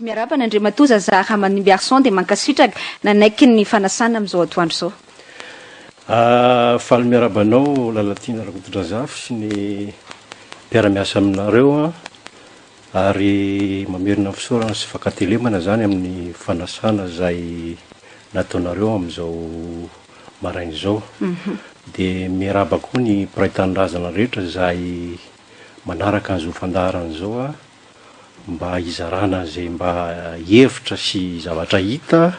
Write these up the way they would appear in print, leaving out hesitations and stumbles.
miarabana Andriamatoa zaha manimby arson dia mankasitraka nanaiky ny fanasana amin'izao atoandro zao. Faly miarabanao Lalatiana Rakotodrazafy sy ny mpiara-miasa aminareo ary mamerina fisaorana sy fakatelemana zany amin'ny fanasana izay nataonareo amin'izao maraina izao. Dia miaraba koa ny mpiray tanindrazana rehetra izay manaraka an'izao fandaharana izao mba hizarana zay mba hevitra sy zavatra hita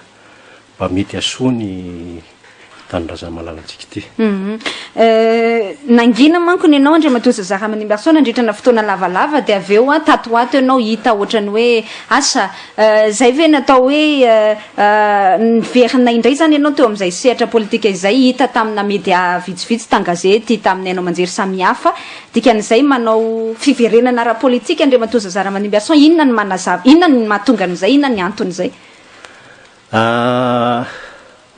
mba mety asoa ny tanindrazana malalantsika ity. Nangina manko ny anao Andriamatoa zaha manimby arson nandritrana fotoana lavalava dia avy eo tatoato ianao hita ohatrany hoe asa zay ve natao hoe niverina indray zany ianao teo amin'izay sehatra politika izay hita tamina media vitsivitsy tangazety tamin'ny hainao manjery samihafa dikan'izay manao fiverenana ara-politika Andriamatoa zaha manimby arson inona ny manazava inona ny mahatonga an'izay inona ny anton'izay?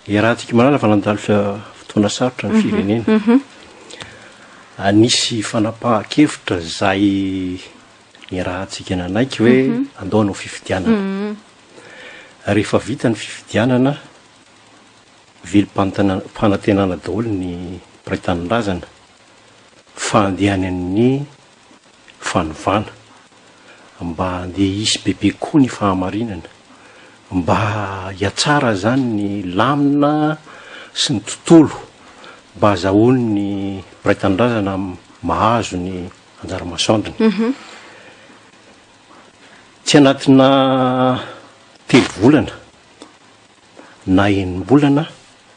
Raha tsika malala fa nandalo fotoana sarotra ny firenena. Nisy fanapahan-kevitra zay ny raha tsika nanaiky hoe andao hanao fifidianana. Rehefa vita ny fifidianana velo-panantenana daholo ny mpiray tanindrazana fa andehany amin'ny fanovana mba andeha hisy bebe koa ny fahamarinana mba hiatsara zany ny lamina sy ny tontolo mba azahoany ny mpiray tanindrazana mahazo ny anjara masoandriny. Tsy anatina 3 volana na 9 bolana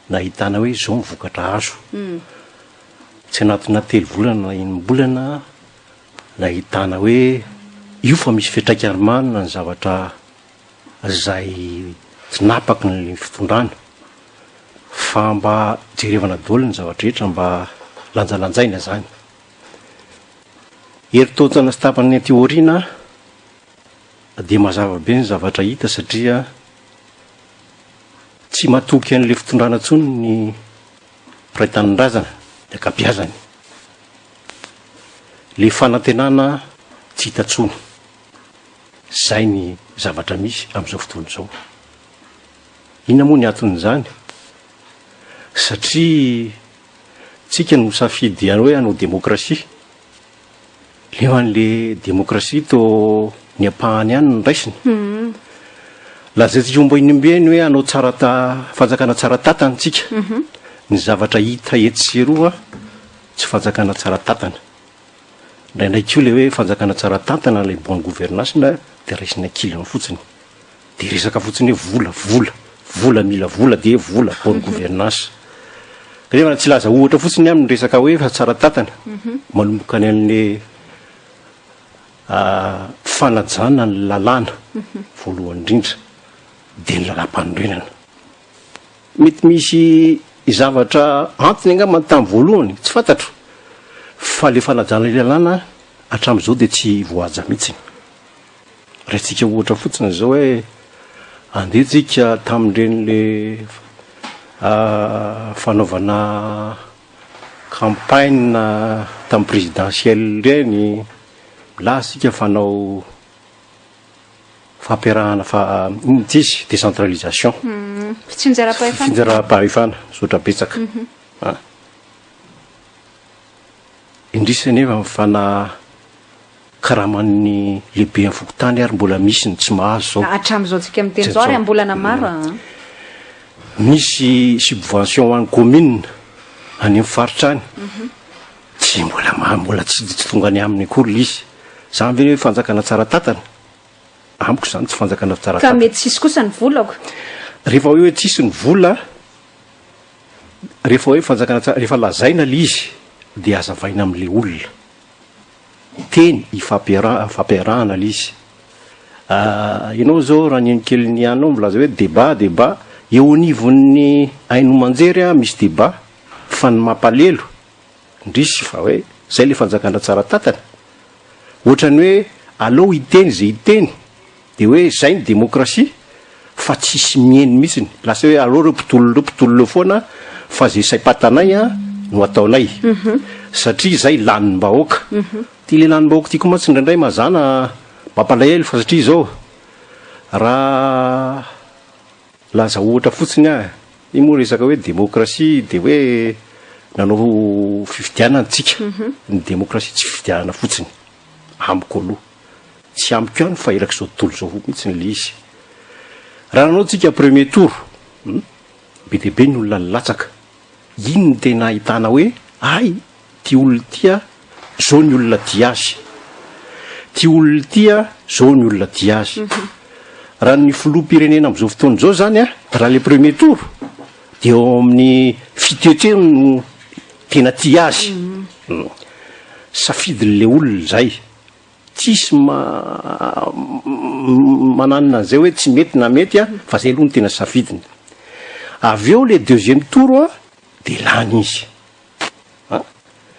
nahitana hoe zao mivokatra azo. Tsy anatina 3 volana na 9 bolana nahitana hoe io fa misy fiantraikany ny zavatra zay tsy napaky ny fitondrana fa mba jerevana daholo ny zavatra rehetra mba lanjalanjaina zany. Herintaona sy tapany aty aoriana dia mazava be ny zavatra hita satria tsy matoky an'ilay fitondrana ntsony ny mpiray tanindrazana ny ankabeazany. Le fanantenana tsy hita ntsony. Zay ny zavatra misy amin'izao fotoana izao. Inona moa ny anton'izany? Satria tsika no safidy hoe hanao demokrasia. Lefan'le demokrasia to ny ampahany ihany ny raisiny. Lazaintsika momba inimbeny hoe hanao fanjakana tsara tatana tsika. Ny zavatra hita eto sy eroa tsy fanjakana tsara tatana. Ndraindraiky io le hoe fanjakana tsara tatana ilay bonne gouvernance dia raisina kilana fotsiny. Dia resaka fotsiny hoe vola mila vola dia vola bonne gouvernance. Rehefa tsy laza ohatra fotsiny amin'ny resaka hoe fa tsara tatana manomboka any amin'ny fanajana ny lalàna voalohany indrindra dia ny lalam-panorenana. Mety misy zavatra antony angamba tamin'ny voalohany tsy fantatro fa le fanajana ny lalàna hatramin'izao dia tsy voahaja mihitsy. Raha tsika ohatra fotsiny zao hoe andeha tsika tamin'ireny le fanaovana campagne tamin'ny présidentielle reny lasika fanao fampiarahana intsy décentralisation finjara-pahefana sotra betsaka. Indrisy nefa fana karaman'ny lehibe amin'ny fokotany ary mbola misy ny tsy mahazo zao. Hatramin'izao tsika amin'ny teny zao ary ambolana maro. Misy subvention ho an'ny commune any amin'ny faritra any. Tsy mbola tsy tonga any aminy akory izy. Zany ve hoe fanjakana tsara tatana? Amiko zany tsy fanjakana tsara tatana. Ka mety tsisy kosa ny volako. Rehefa hoe tsisy ny vola, rehefa hoe fanjakana tsara, rehefa lazaina le izy dia azavaina amin'ilay olona. Teny ifampiarahana le izy. Ianao zao raha ny kely ny anao milaza hoe débat eo anivon'ny haino manjery misy débat fa ny mampalelo indrisy fa hoe zay le fanjakana tsara tatana. Ohatrany hoe aleo hiteny zay hiteny dia hoe zay ny demokrasia fa tsisy mieny mihitsiny. Lasa hoe aleo reo mpitolo foana fa zay saim-patanay a no ataonay satria zay lanim-bahoaka ty le lanim-bahoaka ty koa mantsy indraindray mazana mampalahelo fa satria zao raha laza ohatra fotsiny i moa resaka hoe démocratie de hoe nanao fifidianana tsika ny démocratie tsy fifidianana fotsiny amiko aloha tsy amiko ihany fa eraky zao tontolo zao mihitsy ny le izy raha nanao tsika premier tour be de be ny olona latsaka ino ny tena ahitana hoe ay ty olona tya zao ny olona dia azy ty olona tya zao ny olona dia azy raha ny filoham-pirenena am'izao fotoana zao zany raha le premier tour de eo amin'ny fitoetreno no tena tia azy safidy le olona zay tsisy mananina an'izay hoe tsy mety na mety fa zay aloha ny tena safidiny avy eo le deuxième tour de lany izy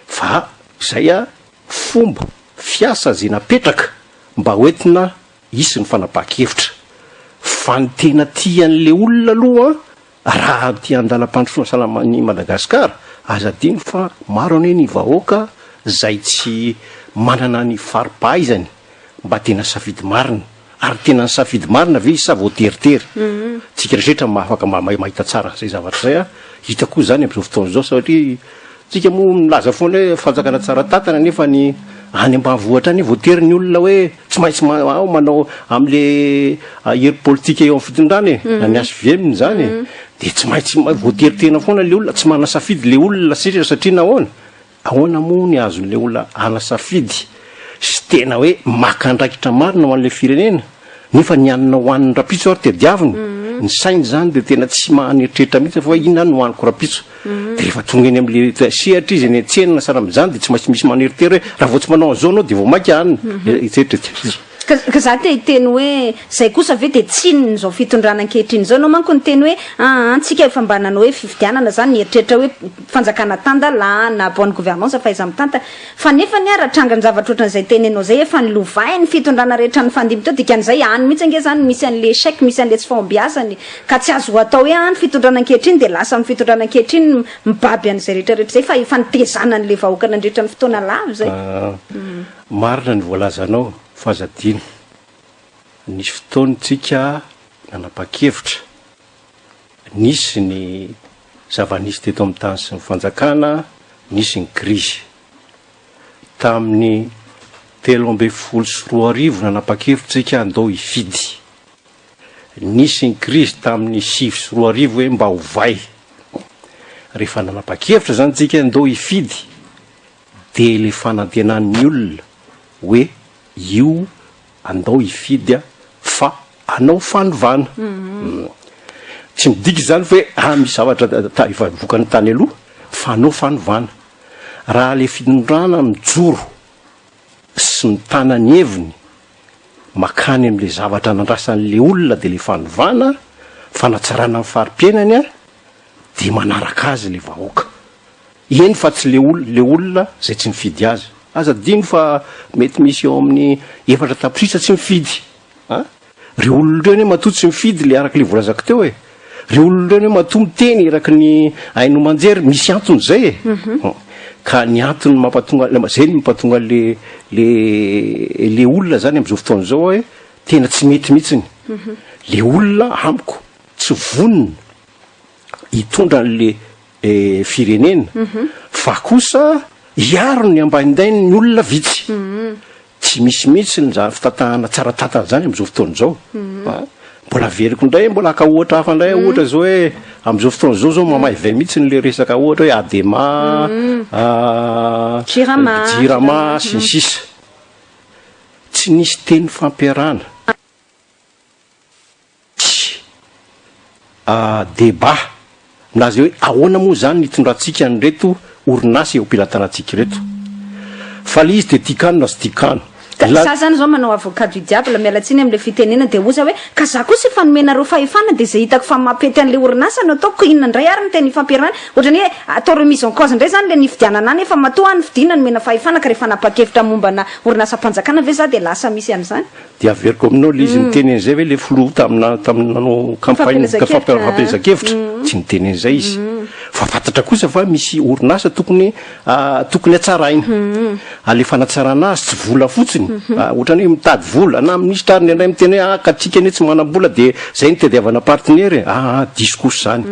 fa zay fomba fiasa zay napetraka mba hoentina isy ny fanapaha-kevitra fa ny tena tian'le olona aloha raha ty andalam-pandrosoana salamany Madagasikara aza dino fa maro ane ny vahoaka zay tsy manana ny fari-pahaizany mba tena safidy marina ary tena ny safidy marina ve sa voateritery tsika rehetra mahafaka mahita tsara zay zavatra zay hitako zany am'izao fotoana zao satria tsika moa milaza foana hoe fanjakana tsara tatana nefa ny any ambanivohitra any voatery ny olona hoe tsy maintsy manao am'le hery politika eo amin'ny fitondrana na ny HVM zany de tsy maintsy voatery tena foana le olona tsy mana safidy le olona satria ahoana moa ny azon'le olona ana safidy sy tena hoe makandraikitra marina ho an'le firenena nefa ny anina ho an'ny rapitso ary tediaviny ny sainy zany de tena tsy mahaneritreritra mihitsy fa inona ny ho aniko rapitso de rehefa tonga eny am'le sehatra izy eny an-tsenina saram'izany de tsy maintsy misy maneritery hoe raha vao tsy manao an'izao anao de vao mainka anina ka za te hiteny hoe zay kosa ve de tsinony zao fitondrana ankehitriny zao anao manko ny teny hoe antsika efa mba nanao hoe fifidianana zany nieritreritra hoe fanjakana tandalana bonne gouvernance fa iza mitanta fa nefa ny aratranga ny zavatra ohatran'izay tenenao zay efa ny lovay ny fitondrana rehetra ny fandimy teo dikan'izay any mihitsy ange zany misy an'le échec misy an'le tsy fahombiazany ka tsy azo atao hoe ny fitondrana ankehitriny de lasa amin'ny fitondrana ankehitriny mibaby an'izay rehetrarehetra zay fa efa nitezana n'le vahoaka nandrehitra ny fotoana lava zay marina ny voalazanao fazadina nisy fotoanytsika nanapa-kevitra nisy ny zava-nisy teto amin'ny tany sy ny fanjakana nisy ny krizy tamin'ny 13 nanapa-kevitra andao hifidy nisy ny krizy tamin'ny 7 hoe mba hovay rehefa nanapa-kevitra zany tsika andao hifidy de le fanantenan'ny olona hoe io andao hifidy fa anao fanovana tsy midiky zany hoe misy zavatra efa vokany tany aloha fa anao fanovana raha le finondrana mijoro sy mitana ny heviny makany am'le zavatra nandrasan'le olona de le fanovana fanatsarana amin'ny fari-piainany de manaraka azy le vahoaka eny fa tsy le olona zay tsy mifidy azy aza dino fa mety misy eo amin'ny efatra tapisitra tsy mifidy re olona reo ne matoa tsy mifidy le araky le volazako teo re olona reo ne matoa miteny eraky ny aino manjery misy antony zay ka ny antony mampatonga zay ny mampatonga le olona zany am'izao fotoana zao hoe tena tsy mety mihitsiny le olona amiko tsy vonina hitondra n'le firenena fa kosa hiaro ny ambanindainy ny olona vitsy tsy misy mihitsy ny zany fitatahana tsara tatana zany am'izao fotoana zao mbola veriko indray mbola ka ohatra hafa indray ohatra zao hoe am'izao fotoana zao mamaivay mihitsy ny le resaka ohatra hoe adema jirama sy ny sisa tsy nisy teny fampiarana débat milaza hoe ahoana moa zany nitondrantsika ny reto orinasy eo ampilatanatsika reto fa le izy de tikano na sy tikano za zany zao manao avocado diable mialatsiny am'le fitenena de oza hoe ka za koa sy fanomenareo fahefana de zay hitako fa mampety an'le orinasa no ataoko inona ndray ary ny teny ifampiarana ohatrany hoe atao remise en cause ndray zany le nifidianana any efa matoa any fidina nomena fahefana ka rehefa napakevitra mombana orinasa mpanjakana ve za de lasa misy an'izany dia averiko aminao le izy niteny an'izay hoe le folo taminanao campagne fampielezan-kevitra tsy niteny an'izay izy fa fantatra kosa fa misy orinasa tokony hatsaraina alefa natsarana azy tsy vola fotsiny ohatrany hoe mitady vola na ministre tariny indray miteny hoe katsika anie tsy manam-bola de zay ny tediavana partenaire diso kosa zany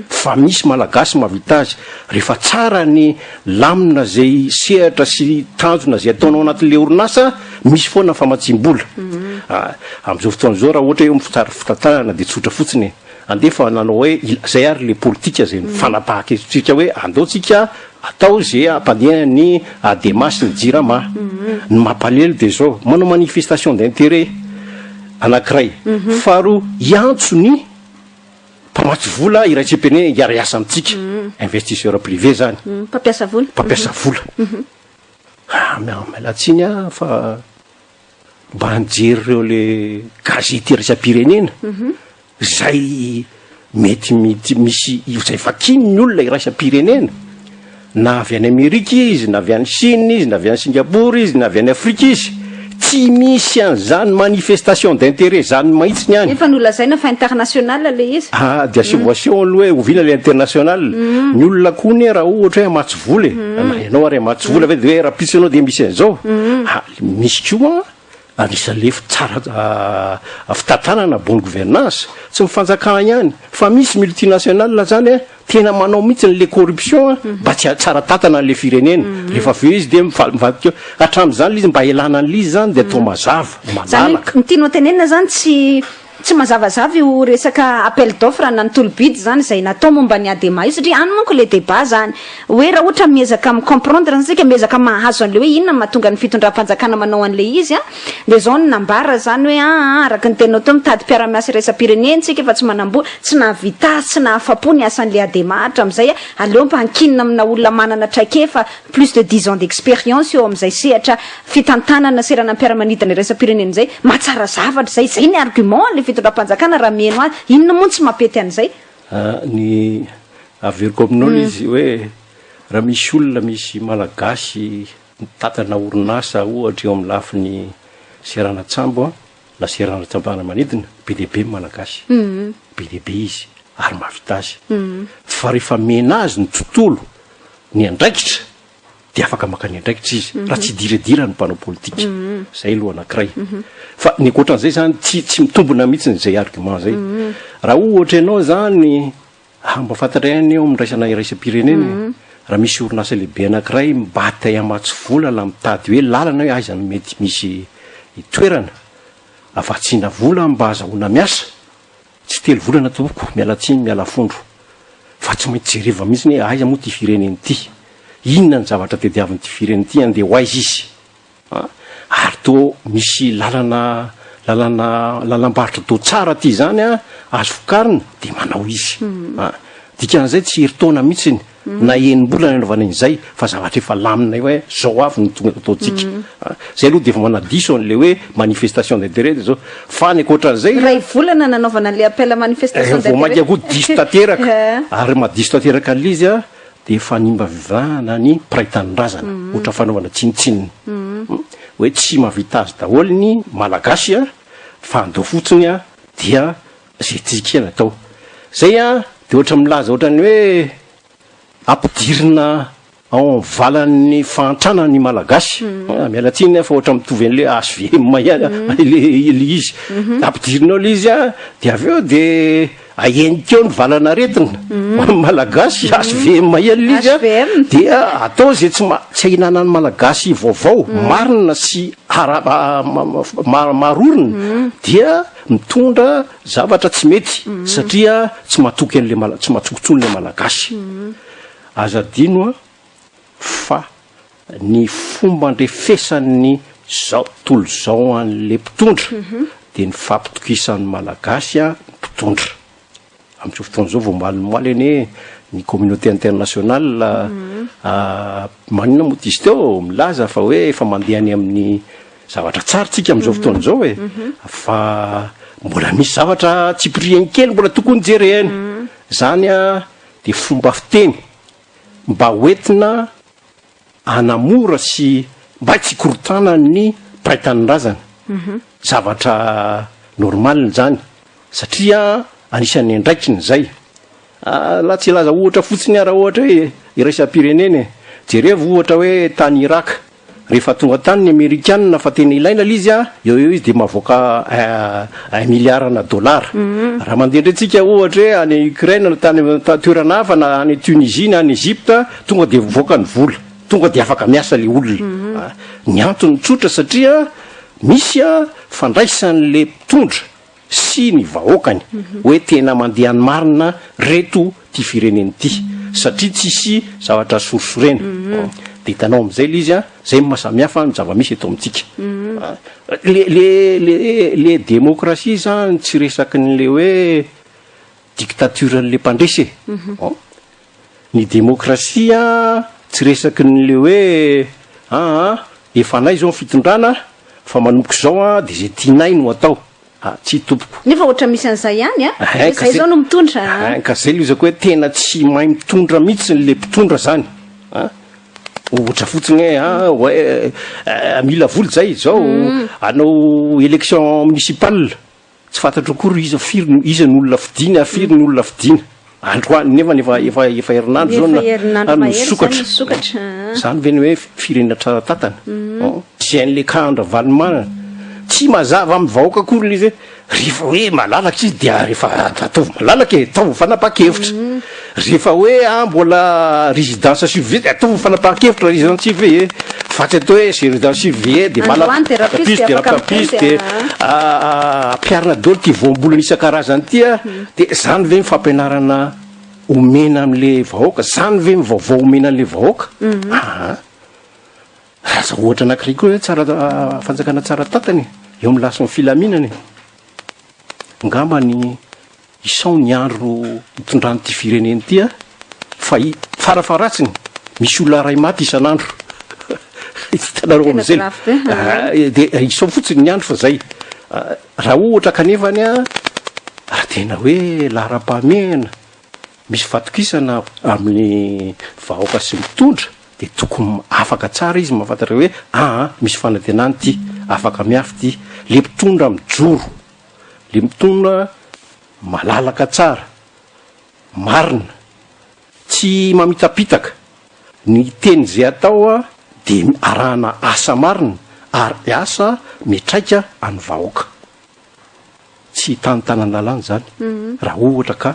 fa misy malagasy mahavita azy rehefa tsara ny lamina zay sehatra sy tanjona zay ataonao anatin'le orinasa misy foana famatsim-bola am'izao fotoan'izao raha ohatra hoe mitsara fitantanana de tsotra fotsiny andefa nanao hoe zay ary le politika zay fanapaha-kezotsika hoe andaotsika atao zay ampandeha ny démarche ny jirama ny mampalelo de zao manao manifestation d'intérêt anankiray faharoa iantso ny mpamatsy vola iraisam-pirenena hiara-iasa amitsika investisseur privé zany mpampiasa vola mialatsiny fa mba anjery reo le gazety iraisam-pirenena zay mety misy zay vakiny ny olona iraisam-pirenena na avy any Amerika izy na avy any Chine izy na avy any Singapour izy na avy any Afrika izy tsy misy an'izany manifestation d'intérêt zany mahitsiny any efa nolazaina fa international le izy de association aloha hoe ovina le international ny olona koa ny raha ohatra hoe amatsy vola ianao ary amatsy vola ve de hoe raha pisy anao de misy an'izao misy koa anisan'le tsara fitantanana bonne gouvernance tsy mifanjakana ihany fa misy multinational zany tena manao mihitsy n'le corruption mba tsy tsara tatana n'le firenena rehefa veo izy de mivadika hatram'izany le izy mba elana an'lizy zany de atao mazava malalaka zany tianao tenenina zany tsy mazavazava io resaka appel d'offre na ny tolobid zany zay natao momba ny adema io satria any manko le débat zany hoe raha ohatra miezaka micomprendre ansika miezaka mahazo an'le hoe inona mahatonga ny fitondram-panjakana manao an'le izy de zao ny nambara zany hoe araka ny tenao to mitady mpiara-miasa iraisam-pirenena tsika efa tsy manambola tsy nahavita tsy nahafapo ny asan'le adema hatram'izay aleo mpa hankinina amina olona manana traikefa plus de 10 ans d'expérience eo am'izay sehatra fitantanana serana mpiara-manidana iraisam-pirenena zay mahatsara zavatra zay ny argument le fitondram-panjakana raha mieno azy inona moa tsy mampety an'izay ny averiko aminao izy hoe raha misy olona misy malagasy tatana orinasa ohatra eo amin'ny lafiny serana tsambo na serana tsambana manidina be dehibe malagasy be dehibe izy ary mahavita azy fa rehefa mena azy ny tontolo ny andraikitra de afaka maka ny andraikitra izy raha tsy diredira ny mpanao politika zay aloha anankiray fa ny ankoatran'izay zany tsy mitombona mihitsy n'izay argument zay raha ohatra ianao zany mba fantatra ihany eo mindraisana iraisam-pirenena raha misy orinasa lehibe anankiray mbatay amatsy vola la mitady hoe lalana hoe aizany mety misy toerana avatsiana vola mba azahoana miasa tsy telo volana tompoko mialatsiny miala fondro fa tsy maintsy jereva mihitsy hoe aiza moa ty fireneny ty inona ny zavatra tediavin'ity fireneny ty andeha ho aiza izy ary to misy lalam-barotra to tsara ty zany azo fokarina de manao izy dikan'izay tsy heritaona mihitsiny na enim-bola ny anaovana an'izay fa zavatra efa lamina hoe zao avy ny tonga ataontsika zay aloha de efa manadiso an'le hoe manifestation d'intérêt de zao fa ny ankoatran'izay ray volana nanaovana an'le appel manifestation d'intérêt vomaika koa diso tanteraka ary mahadiso tanteraka an'lizy de efa nimba vivahana ny praitanin-drazana ohatra fanaovana tsinitsininy hoe tsy mahavita azy daholo ny malagasy fa andao fotsiny dia zay tsika natao zay de ohatra milaza ohatrany hoe ampidirina ao valan'ny fahantrana ny malagasy mialatsiny fa ohatra mitovy an'le HVM le izy ampidirinao le izy de avy eo de ahenikeo ny valana aretina malagasy HVM iany izy dia atao zay tsy ahinana ny malagasy vaovao marina sy marorina dia mitondra zavatra tsy mety satria tsy mahatoky an'le tsy mahatsokotsony le malagasy azadino fa ny fomba ndrefesan'ny zao tolo zao an'le mpitondra de ny fampitokisan'ny malagasy mpitondra amin'izao fotoan'izao vao malimoaly eny ny communauté internationale manina moa izy teo milaza fa hoe efa mandeha any amin'ny zavatra tsara tsika am'izao fotoana zao e fa mbola misy zavatra tsy prien kely mbola tokony jerena zany a de fomba fiteny mba hoentina anamora sy mba tsy korotana ny praitanin-drazana zavatra normal zany satria anisan'ny andraikiny zay la tsy laza ohatra fotsiny raha ohatra hoe iraisam-pirenena jereva ohatra hoe tany Iraka rehefa tonga tany ny Amerikanina fa tena ilaina lizy eo izy de mavoaka 1 miliarana dollara raha mandendrentsika ohatra hoe any Ukraine tany toerana hafa na any Tunisie na any Egypte tonga de voaka ny vola tonga de afaka miasa le olona ny antony tsotra satria misy fandraisan'le mpitondra sy ny vahoakany hoe tena mandeha ny marina reto ty fireneny ty satria tsisy zavatra sorosorena de hitanao am'izay le izy zay mahasamihafa ny zava-misy eto amintsika le démocratie zany tsy resaky n'le hoe dictaturen'le mpandresy ny démocratie tsy resaky n'le hoe efanay zao fitondrana fa manomboka zao de zay tianay no atao tsy tompoko nefa ohatra misy an'izay ihany zay zao no mitondra ka zay lozako hoe tena tsy mahay mitondra mihitsy le mpitondra zany ohatra fotsiny hoe mila voly zay zao anao élection municipale tsy fantatro akory iza firy iza n'olona fidina firy ny olona fidina androany nefa efa herinandro zao misokatra zany veny hoe firenena tsara tatana sy an'le kandra valimana tsy mazava amin'ny vahoaka akory izy rehefa hoe malalaky izy dia rehefa ataovy malalaky ataovy fanapa-kevitra rehefa hoe mbola résidence surveillée de ataovy fanapa-kevitra résidence surveillée fa tsy atao hoe c'est résidence surveillée de malapiste ampiarina dolo ty voambolana isan-karazany ty de zany ve mifampianarana omena am'le vahoaka zany ve mivaovao omena an'le vahoaka raza ohatra anankiray koa hoe tsara fanjakana tsara tatany eo amin'ny lason'ny filaminany ngambany isao ny andro hitondrany ty fireneny ty fa farafaratsiny misy olona ray maty isan'andro hitanareo am'izay de isao fotsiny ny andro fa zay raha ohatra kanefany raha tena hoe lahara-pahamehana misy fatokisana amin'ny vahoaka sy mitondra de tokony afaka tsara izy mahafantatra hoe misy fanantenany ty afaka miafy ty le mpitondra mijoro le mitondra malalaka tsara marina tsy mamitapitaka ny teny zay atao de arahana asa marina ary asa mitraika any vahoaka tsy tanotanan'lalàna zany raha ohatra ka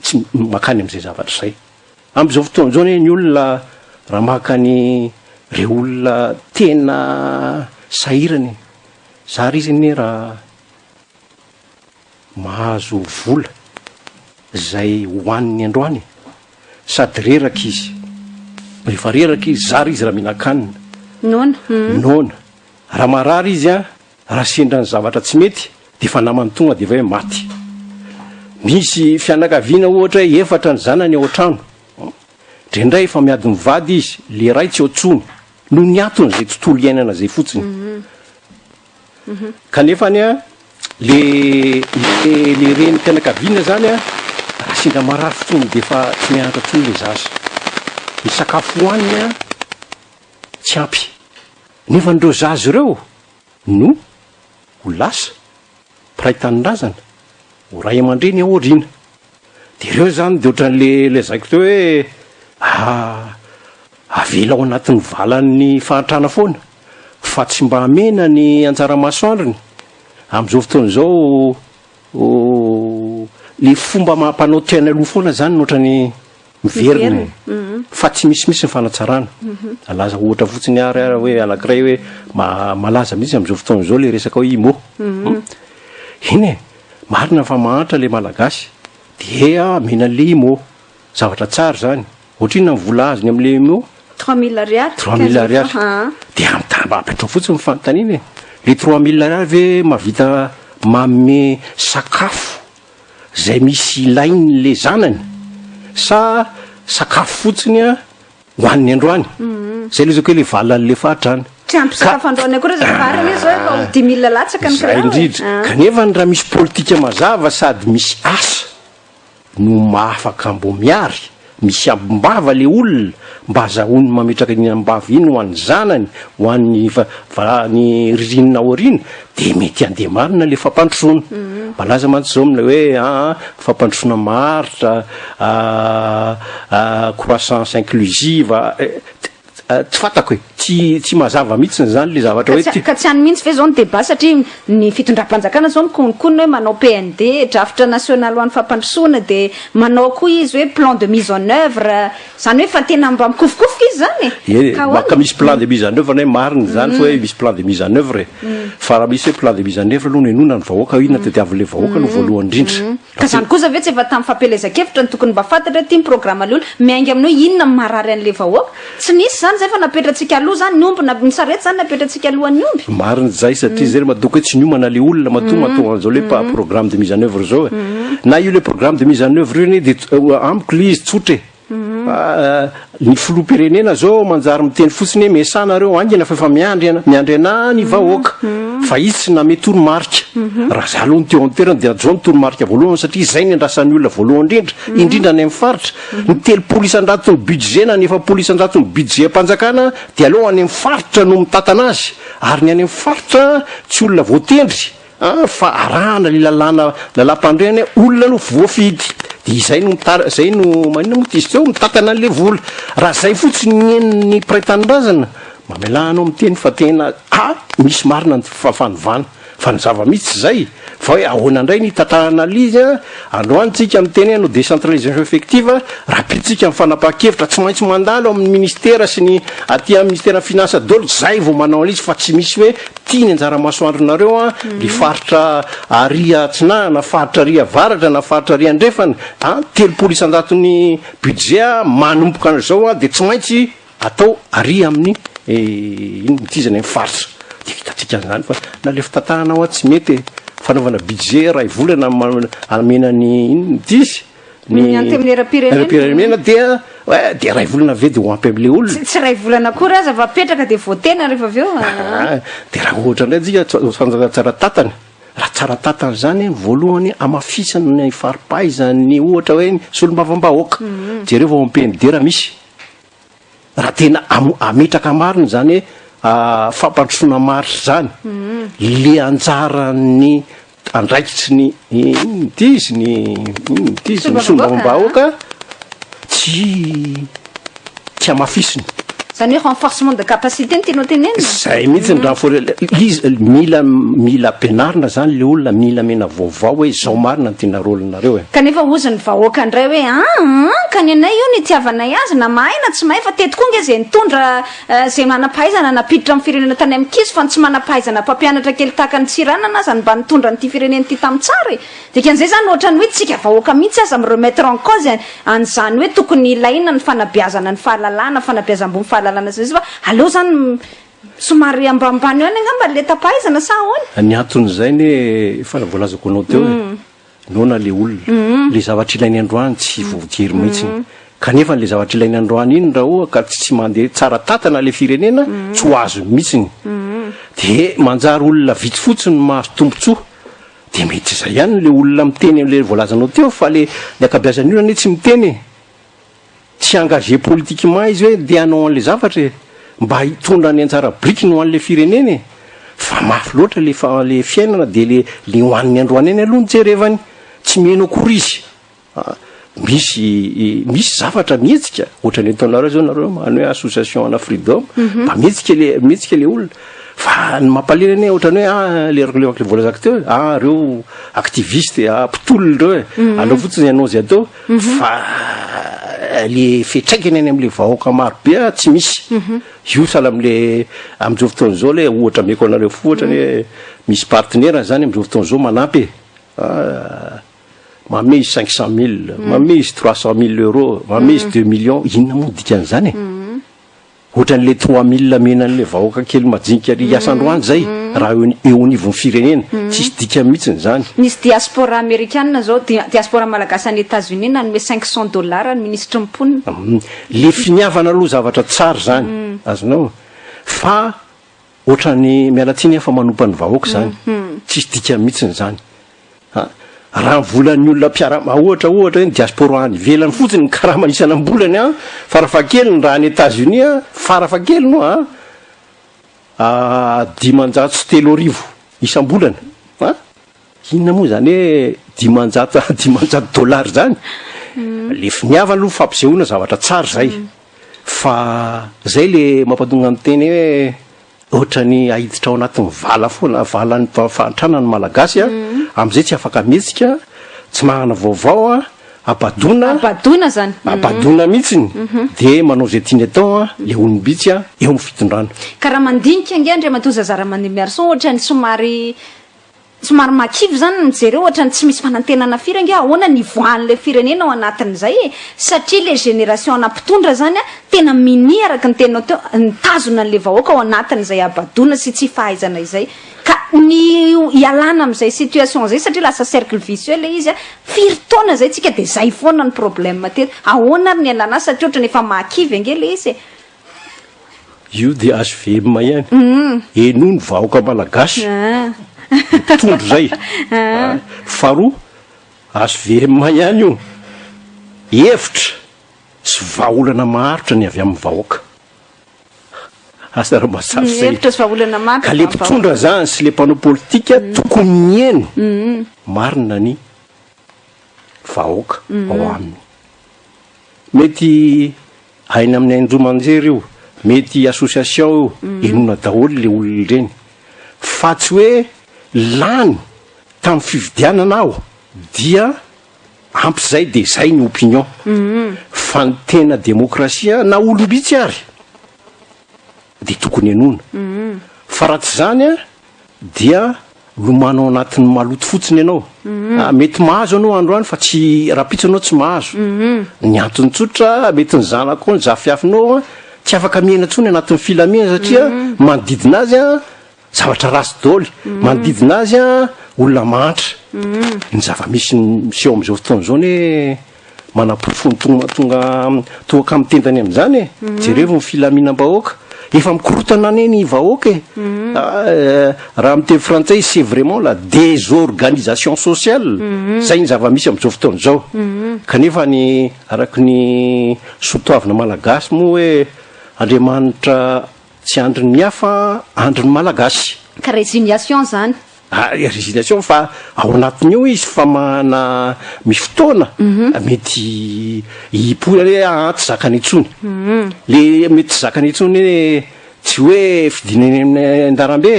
tsy makany am'izay zavatra zay am'izao fotoana zao ny olona raha makany re olona tena sahirany zary izy ne raha mahazo vola zay hoaniny androany sady reraka izy rehefa reraka izy zary izy raha mihinan-kanina nona raha marary izy raha sendra ny zavatra tsy mety de fa namany tonga de va hoe maty misy fianakaviana ohatra hoe efatra ny zanany ao an-trano drendray efa miady mivady izy le ray tsy otsony no ny atony zay tontolo iainana zay fotsiny kanefany le reny fianakaviana zany raha sendra marary fotsony de fa tsy mianatra tsony le zaza ny sakafo hoaniny tsy ampy nefa ndreo zaza ireo no ho lasa piraitanin-drazana ho ray aman-dreny aorina de ireo zany de ohatran'le zaiko teo hoe avela ao anatin'ny valan'ny fahantrana foana fa tsy mba hamena ny anjara-masoandrony am'izao fotoana zao le fomba mampanao tiana aloha foana zany nohatrany miveriny fa tsy misimisy ny fanatsarana alaza ohatra fotsiny ary hoe anankiray hoe malaza mihitsy am'izao fotoana zao le resaka hoe imo iny marina fa mahantra le malagasy de mena le imo zavatra tsara zany ohatrina ny vola azony am'le imo 3000 ariary 3000 ariary de am'tamba apetrao fotsiny mifanotaniny le 3000 ariary ve mavita manome sakafo zay misy ilainy le zanany sakafo fotsiny hoan'ny androany zay le zako hoe le valan'le fahatrany tsy ampysakafandroany akory zafarany zao 10 000 latsaka ny zay indrindra kanefa ny raha misy politika mazava sady misy asa no mahafaka mbo miary misy ambombava le olona mba azahoany mametraka ny ambava iny ho an'ny zanany ho an'ny ny ririnina aoriana de mety andeha marina le fampandrosoana malaza mantsy zao amina hoe fampandrosoana maritra croissance inclusive tsy fatako hoe tsy mazava mihitsy zany le zavatra hoe ka tsy any mihitsy ve zao ny débat satria ny fitondram-panjakana zao mikonokony hoe manao PND drafitra national ho an'ny fampandrosoana de manao koa izy hoe plan de mise en œuvre zany hoe fa tena mba mikofokofoka izy zany ka misy plan de mise en œuvre ne marina zany fa hoe misy plan de mise en œuvre fa raha misy hoe plan de mise en œuvre aloha no enona ny vahoaka ina tetiavin'le vahoaka no voalohany indrindra ka zany kosa ve tsy efa tamin'ny fampelezakevitra ny tokony mba fantatra tia programme le olona miainga amin'ny hoe inona marary an'le vahoaka tsy nisy zany zay fa napetratsika aloha zany ny ombina ny sarety zany napetratsika alohan'ny omby marina zay satria zay madoka hoe tsy niomana le olona matonga an'izao le programme de mise en œuvre zao na io le programme de mise en œuvre io de amiko le izy tsotra ny filoam-pirenena zao manjary miteny fotsiny hoe mesanareo angina fa efa miandry ana ny vahoaka fa izy tsy name toromarika raha za aloha ny teo antoerana dia zao ny toromarika voalohany satria zay ny andrasan'ny olona voalohany indrindra ny amin'ny faritra ny telopolo isan-jato ny budget na ny efapolo isan-jato ny budget ampanjakana dia aloha any amin'ny faritra no mitatana azy ary ny any amin'ny faritra tsy olona voatendry fa arahana le lalam-pandrehany olona no voafidy de zay no manina moa izy teo mitatana an'le vola raha zay fotsiny ny praitanindrazana mamelanao miteny fa tena misy marina ny fafanovana fa ny zava-mihitsy zay fa hoe ahoana indray ny tatahana alizy androanytsika miteny no décentralisation effective raha pitsika amin'ny fanapaha-kevitra tsy maintsy mandalo amin'ny ministera sy ny aty amin'ny ministera finance dolo zay vao manao alizy fa tsy misy hoe tia ny anjara masoandronareo le faritra aria atsinah na faritra aria varatra na faritra aria andrefana telopolo isan-jaton'ny budget manomboka an'izao de tsy maintsy atao aria amin'ny ino mitizana amin'ny faritra de hitatsika zany fa na le fitatahanao tsy mety fanaovana budget ray volana amena ny ino mitisy ny antempirenena dia de ray volana ve de ho ampy am'le olona tsy ray volana akory aza va petraka de voatena rehefa aveo de raha ohatra indray tsika sanjaka tsara tatany raha tsara tatany zany voalohany amafisana ny faripaizany ohatra hoe solom-bavambahoaka jereo vao ampeny dera misy raha tena ametraka mariny zany hoe fampandrosoana maritra zany le anjarany andraikitsy ny mitizy ny solom-bavambahoaka tsy amafisiny zany hoe renforcement de capacité ny tianao tenena zay mihitsy izy mila ampianarina zany le olona mila mena vaovao hoe zao marina ny tena rolinareo kanefa ozy ny vahoaka indray hoe ka ny anay io ny tiavanay azy na mahay na tsy mahay fa tetikoa nge zay nitondra zay manampahaizana napiditra amin'ny firenena tany amin'ny kizy fa tsy manampahaizana mpampianatra kely tahaka ny tsiranana aza ny mba nitondra nyity firenena ity tamin'ny tsara de kan'izay zany ohatrany hoe tsika vahoaka mihitsy aza miremettre en cause an'izany hoe tokony ilaina ny fanabeazana ny fahalalana fanabeazam-bony fahalalana zay fa aleo zany somary ambambany eo any angamba le tapahaizana sa ahoana ny anton'izay ny fa voalazako anao teo nona le olona le zavatra ilainy androany tsy voajery mihitsiny kanefa le zavatra ilainy androany iny raha oa ka tsy mandeha tsara tatana le firenena tsy ho azo mihitsiny de manjary olona vitsy fotsiny mahazo tombontsoa de mety zay ihany le olona miteny le voalazanao teo fa le akabiazany io ane tsy miteny tsy engagé politiquement izy hoe de anao an'le zavatra mba hitondra ny anjara briky no an'le firenena fa mafy loatra le fiainana de le hoan'ny androany eny aloha ny jerevany tsy mihaino akory izy misy zavatra mihetsika ohatra ny ataonareo zao nareo mano hoe association ana freedom mba mihetsika le olona fa ny mampalena ane ohatrany hoe le volazako teo reo activiste mpitolona reo aleo fotsiny anao zay atao fa le fetraikany any am'le vahoaka maro be tsy misy io sala am'izao fotoan'izao le ohatra meko anareo fo ohatra hoe misy partenaire zany am'izao fotoan'izao manampy mame izy 500 000 mame izy 300 000 euros mame izy 2 millions inona moa dikan'izany ohatran'le 3 000 menan'le vahoaka kely majinika ry asandroany zay raha eo anivon'ny firenena tsisy dika mihitsiny zany nisy diaspora américaine zao diaspora malagasy any États-Unis nanome $500 ny ministre mponina le finiavana aloha zavatra tsara zany azonao fa ohatrany mialatsiny fa manompa ny vahoaka zany tsisy dika mihitsiny zany raha volan'ny olona mpiarama ohatra hoe ny diaspora any velany fotsiny ny karama isana mbolany a farafakely ny raha ny États-Unis a farafakely no a 530 isam-bolana inona moa zany hoe 500 dollars zany le finiava aloha fampisehoana zavatra tsara zay fa zay le mampatonga ny teny hoe ohatrany ahiditra ao anatin'ny vala foana valan'ny fahantrana ny malagasy a am'izay tsy afaka mihetsika tsy manana vaovao a abadona zany abadona mihitsiny de manao zay tiany atao a le olombitsy a eo amin'ny fitondrana karaha mandinika angandry matoza zara-mandeha miarson ohatrany somary makivy zany mijery ohatrany tsy misy fanantenana firy ange ahoana ny voan'le firenena ao anatin'izay satria le génération nampitondra zany a tena mini araka ny tena teo nitazona n'le vahoaka ao anatin'izay abadona sy tsy fahaizana izay ka ny ialana am'izay situation zay satria lasa cercle vicieux le izy a firy taona zay tsika de zay foana ny problème teto ahoana ary ny alana satria ohatrany efa makivy ange le izy io de HVM ihany eno ny vahoaka malagasy tondro zay faharoa HVM ihany io hevitra sy vahaolana maharitra ny avy amin'ny vahoaka asara hevitra sy vahaolana maharitra ka le mpitondra zany sy le mpanao politika tokony mieno marina ny vahoaka ao aminy mety aina amin'ny aindromanjery io mety association io enona daholo le olona reny fa tsy hoe lany tamin'ny fividianana aho dia ampy zay de zay ny opinion fa ny tena demokrasia na olombitsy ary de tokony enona fa raha tsy zany a dia lomanao anatin'ny maloto fotsiny ianao mety mahazo anao androany fa tsy rapitso anao tsy mahazo ny antony tsotra mety ny zanako ny zafiafinao tsy afaka miaina ntsony anatin'ny filamina satria manodidina azy a zavatra rasy daoly manodidina azy a olona mantra ny zava-misy miseho am'izao fotoana zao hoe manam-pofony tonga toaka mitendany am'izany jerevo ny filaminam-bahoaka efa mikorotana any ny vahoaka raha miteny frantsay c'est vraiment la désorganisation sociale zay ny zava-misy am'izao fotoana zao kanefa ny araky ny sotoavina malagasy moa hoe Andriamanitra tsy andriny mihafa andriny malagasy ka résignation zany résignation fa ao anatiny io izy fa mana misy fotoana mety hipoa hoe tsy zakany intsony le mety tsy zakany intsony hoe tsy hoe fidinany amin'ny andarambe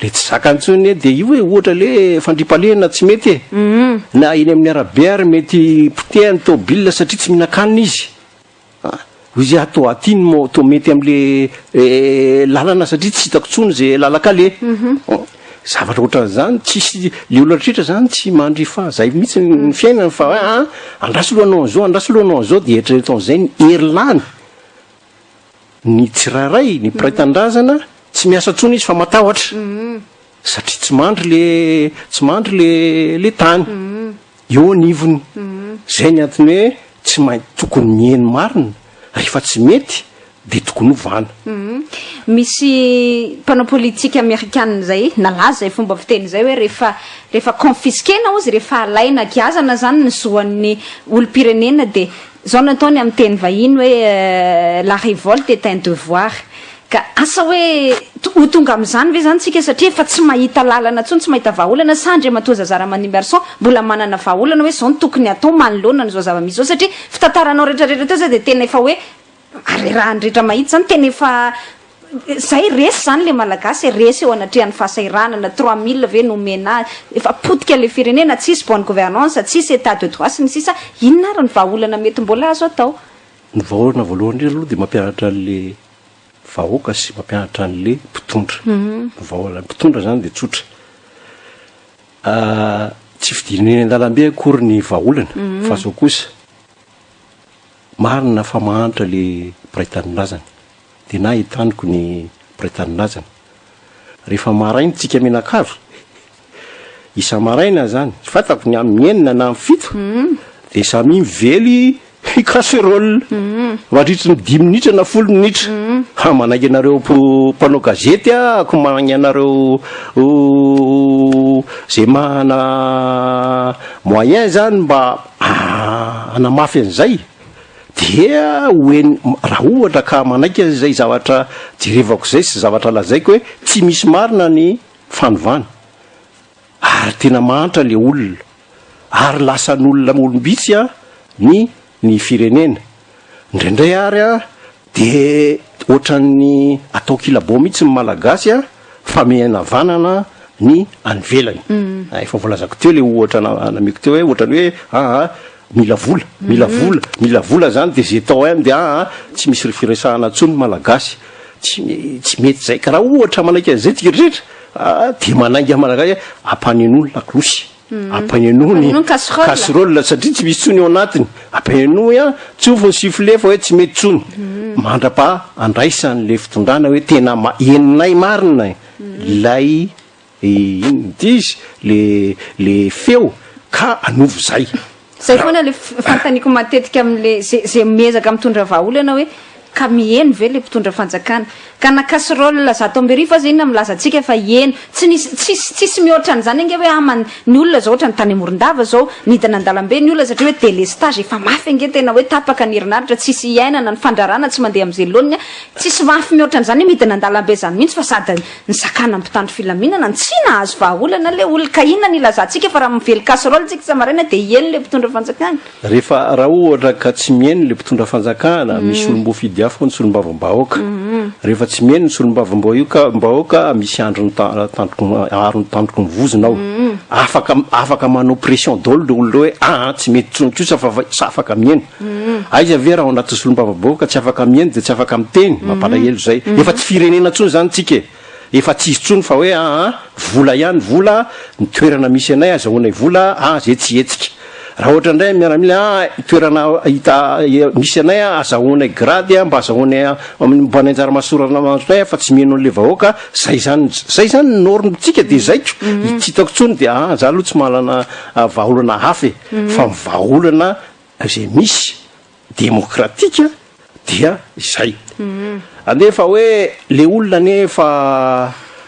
le tsy zakany intsony de io hoe ohatra le fandrimpalena tsy mety na iny amin'ny arabe ary mety potehany tobile satria tsy mihinan-kanina izy izy atao atiny mo to mety am'le lalana satria tsy hitako tsony zay lalakale zavatra ohatran'zany tsisy le olona rehetra zany tsy mandry fa zay mihitsy ny fiainana fa hoe andraso lohanao an'izao andraso lohanao an'izao de eritreretan'izay ny herilany ny tsirairay ny piraitan-drazana tsy miasa tsony izy fa matahotra satria tsy mandry le tany eo anivony zay ny antony hoe tsy mainty tokony mihaino marina rehefa tsy mety de tokony ovana misy mpanao politika américaine zay nalaza zay fomba fiteny zay hoe rehefa confisquena ozy rehefa alaina giazana zany ny zoan'ny olo-pirenena de zao nataony amin'ny teny vahiny hoe la révolte est un devoir ka asa hoe ho tonga am'izany ve zany tsika satria efa tsy mahita lalana tsony tsy mahita vahaolana sandry matoza zara-manimby arson mbola manana vahaolana hoe zao ny tokony atao manoloana ny zao zava-misy zao satria fitataranao rehetrarehetra teo zay de tena efa hoe ary raha ny rehetra mahita zany tena efa zay resy zany le malagasy resy eo anatrehan'ny fahasairanana 3000 ve nomena efa potika le firenena tsisy bonne gouvernance tsisy état de droit sy ny sisa inona ary ny vahaolana mety mbola azo atao ny vahaolana voalohany aloha de mampianatra an'le vahoaka sy mampianatra an'le mpitondra vahaolana mpitondra zany de tsotra tsy fidineny an-dalambe akory ny vahaolana fa zao kosa marina fa mahantra le piraitanindrazana de na hitaniko ny piraitanindrazana rehefa marainy tsika menakavy isa maraina zany tsy fantako ny amin'ny enina na amin'ny fito de samy mively casserole mandritra ny 10 minitra na 10 minitra manaiky anareo mpanao gazety ako managny anareo zay mana moyen zany mba anamafy an'izay dia oeny raha ohatra ka manaiky zay zavatra jerevako zay sy zavatra lazaiko hoe tsy misy marina ny fanovana ary tena mantra le olona ary lasan'olona olombitsy ny firenena indraindray ary de ohatran'ny atao kilabo mihitsy ny malagasy fameanavanana ny anivelany efa volazako teo le ohatra nameko teo hoe ohatrany hoe mila vola zany de zay tao am de tsy misy firesahana tsony malagasy tsy mety zay ka raha ohatra manaiky an'izay tikerehetra de manainga malagasy ampanenony laklosy ampanenony casserole satria tsy misy tsony ao anatiny ampanenoy tsofony sifflet fa hoe tsy mety tsony mandrapa andraisan'le fitondrana hoe tena eninay marina lay izy le feo ka anovo zay foana le fantaniko matetika am'le zay miezaka mitondra vahaolana hoe ka mieno ve le mpitondra fanjakana ka na casserole za tao amberivo fa zay iny milaza antsika fa eno tsisy mihoatra an'izany ange hoe ny olona zao ohatra ny tany amorondava zao nidina andalambe ny olona satria hoe délestage efa mafy ange tena hoe tapaka ny herinaritra tsisy iainana ny fandrarana tsy mandeha am'izay loanya tsisy mafy mihoatra an'izany hoe midina andalambe zany mihitsy fa sady ny sakana mpitandro filaminana tsy nahazo vahaolana le olona ka inona ny ilazantsika fa raha mively casserole tsika samaraina de eno le mpitondra fanjakana rehefa raha ohatra ka tsy mieno le mpitondra fanjakana misy olombo fidy afo ny solombavambahoaka rehefa tsy mieno ny solombavambahoaka misy andro aro ny tandroko ny vozonao afaka manao pression dolo le olona hoe tsy mety tsonotsosa fa afaka mieno aiza ve raha ao anaty solombavambahoaka tsy afaka mieno de tsy afaka miteny mampalahelo zay efa tsy firenena tsony zany tsika efa tsy izy tsony fa hoe vola ihany vola ny toerana misy anay azahoanay vola zay tsy hetsika raha ohatra indray miaramila toerana hita misy anay azahoanay grady mba azahoanay mba nanjara mahasorana manotray fa tsy mieno an'le vahoaka zay zany normetsika de zaiko tsy hitako tsony de za aloha tsy mahalana vahaolana hafa fa mivahaolana zay misy demokratika dia zay anefa hoe le olona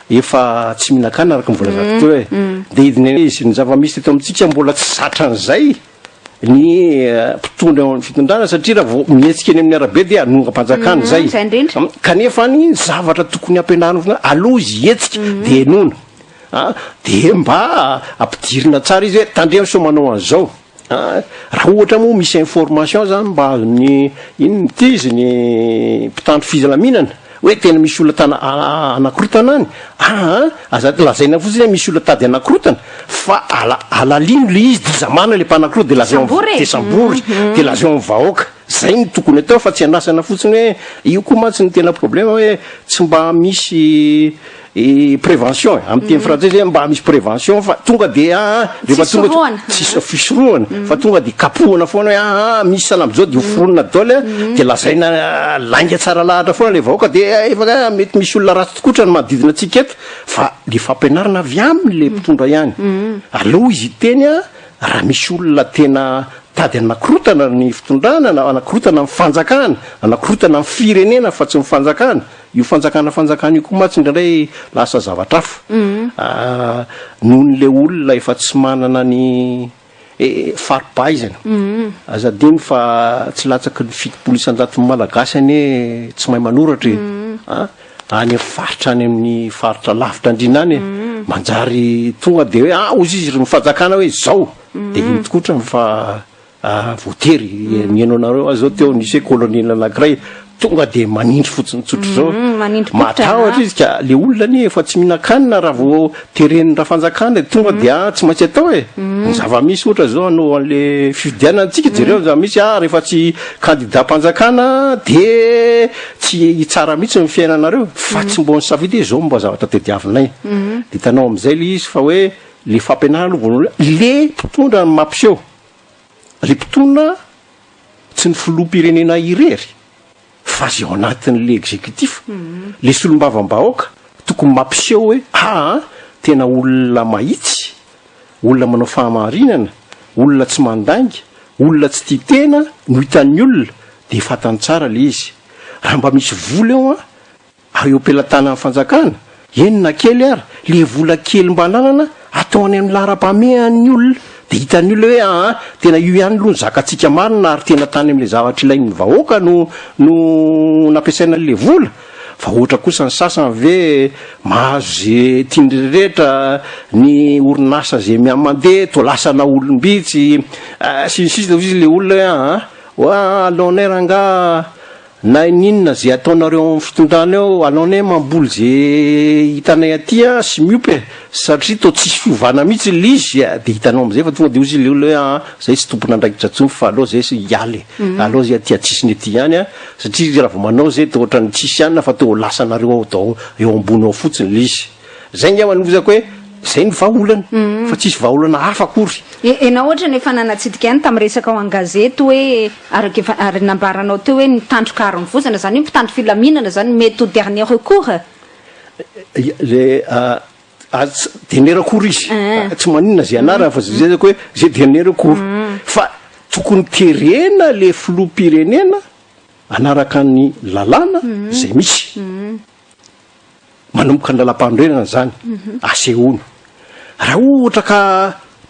efa tsy mihinan-kanina araka mivolazako teo de idiny izy ny zava-misy teto amintsika mbola tsy zatra an'izay ny mpitondra fitondrana satria raha vo mihetsika eny amin'ny arabe de anonga mpanjakana zay kanefa ny zavatra tokony ampianarina aloha izy hetsika de enona de mba ampidirina tsara izy hoe tandremo so manao an'izao raha ohatra moa misy information zany mba ny ino ty izy ny mpitandro filaminana hoe tena misy olona anakorotana any aza lazaina fotsiny hoe misy olona tady anakorotana fa alalino le izy de zamana le mpanakorota de lazasambory de lazao amin'ny vahoaka zay ny tokony atao fa tsy andrasana fotsiny hoe io koa mantsy ny tena problema hoe tsy mba misy prévention amin'ny teny frantsay zay mba misy prévention fa tonga de rehefa tonga tsisy fisorohana fa tonga de kapohana foana hoe misy salamy zao de hoforonina daoly de lazaina lainga tsara lahatra foana le vahoaka de efa mety misy olona ratsy tokotra ny manodidina atsika eto fa le fampianarana avy aminy le mpitondra ihany aloha izy teny raha misy olona tena tady anakorotana ny fitondrana anakorotana ny fanjakana anakorotana ny firenena fa tsy ny fanjakana io fanjakana io koa matsy indraindray lasa zavatra hafa nohony le olona efa tsy manana ny faripahaizana azadiny fa tsy latsaky ny fitopolo isan-jato malagasy any tsy mahay manoratra any amin'ny faritra any amin'ny faritra lavitra andrina any manjary tonga de hoe ozy izy mifanjakana hoe zao de iny tokotra fa voatery mieno anareo zao teo nisy hoe kolonila anankiray tonga de manindry fotsiny tsotro zao matahotra izy ka le olona ny efa tsy mihinan-kanina raha vo tereniny raha fanjakana tonga de tsy maintsy atao ny zava-misy ohatra zao anao an'le fifidianana antsika jereo zava-misy rehefa tsy candidat mpanjakana de tsy tsara mihitsy ny fiainanareo fa tsy mbo ny safidy zao mba zavatra tediavinay de hitanao am'izay le izy fa hoe le fampianarana aloha voalohany le mpitondra ny mampiseho le mpitondra tsy ny filoham-pirenena irery fa zay ao anatin'le exécutif le solombavambahoaka tokony mampiseho hoe tena olona mahitsy olona manao fahamarinana olona tsy mandangy olona tsy tia tena no hitan'ny olona de fatany tsara le izy raha mba misy vola eo ary eo pelatana amin'ny fanjakana enina kely ary le vola kely mba nanana atao any amin'ny lara-pamehan'ny olona de hitan'ny olona hoe tena io ihany aloha ny zakatsika marina ary tena tany amin'le zavatra ilain'ny vahoaka no nampiasaina an'le vola fa ohatra kosa ny sasany ve mahazo ze tiandrehetra ny orinasa zay miamandeha to lasana olombitsy sisisy izy le olona alaonay ranga na ninona zay ataonareo amin'ny fitondrana eo alaonay mamboly zay hitanay aty sy miope satria to tsisy fiovana mihitsy le izy de hitanao am'izay fa tonga de ozy le olona zay sy tompona andraikitra tsony fa aloha zay sy ialy aloha zay aty tsisy ny aty ihany satria raha vao manao zay to ohatrany tsisy ihany fa to lasanareo ao eo ambony ao fotsiny le izy zay ngia manovizako hoe zay ny vahaolana fa tsisy vahaolana hafa akory enao ohatra ny efa nanatsidika ihany tamin'ny resaka ao an-gazety hoe ary nambaranao teo hoe mitandroka arony vozana zany hoe mpitandro filaminana zany mety au dernier recours le dernier recours izy tsy maninona zay anarana fa zay zako hoe zay dernier recours fa tokony terena le filoham-pirenena anaraka ny lalàna zay misy manomboka ny lalam-pandrenana zany asehoany raha ohatra ka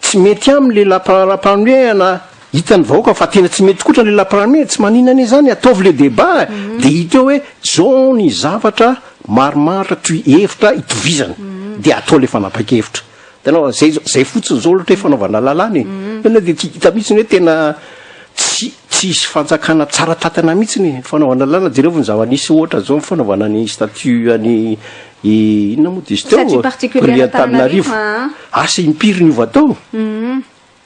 tsy mety am'le lalam-pandrenana hitan'ny vahoaka fa tena tsy mety kotra le lalam-pandrenana tsy maninana zany ataovy le débat de hita hoe zao ny zavatra marimaritra toy hevitra itovizana de atao le fanapaka-hevitra tanao zay fotsiny zao ohatra hoe fanaovana lalàna ena de hita mihitsy hoe tena tsisy fanjakana tsara tatana mihitsy ny fanaovana lalàna jereo ny zava-nisy ohatra zao fanaovana ny statut any inona moa de izy teo Antananarivo asa impiry ny ova tao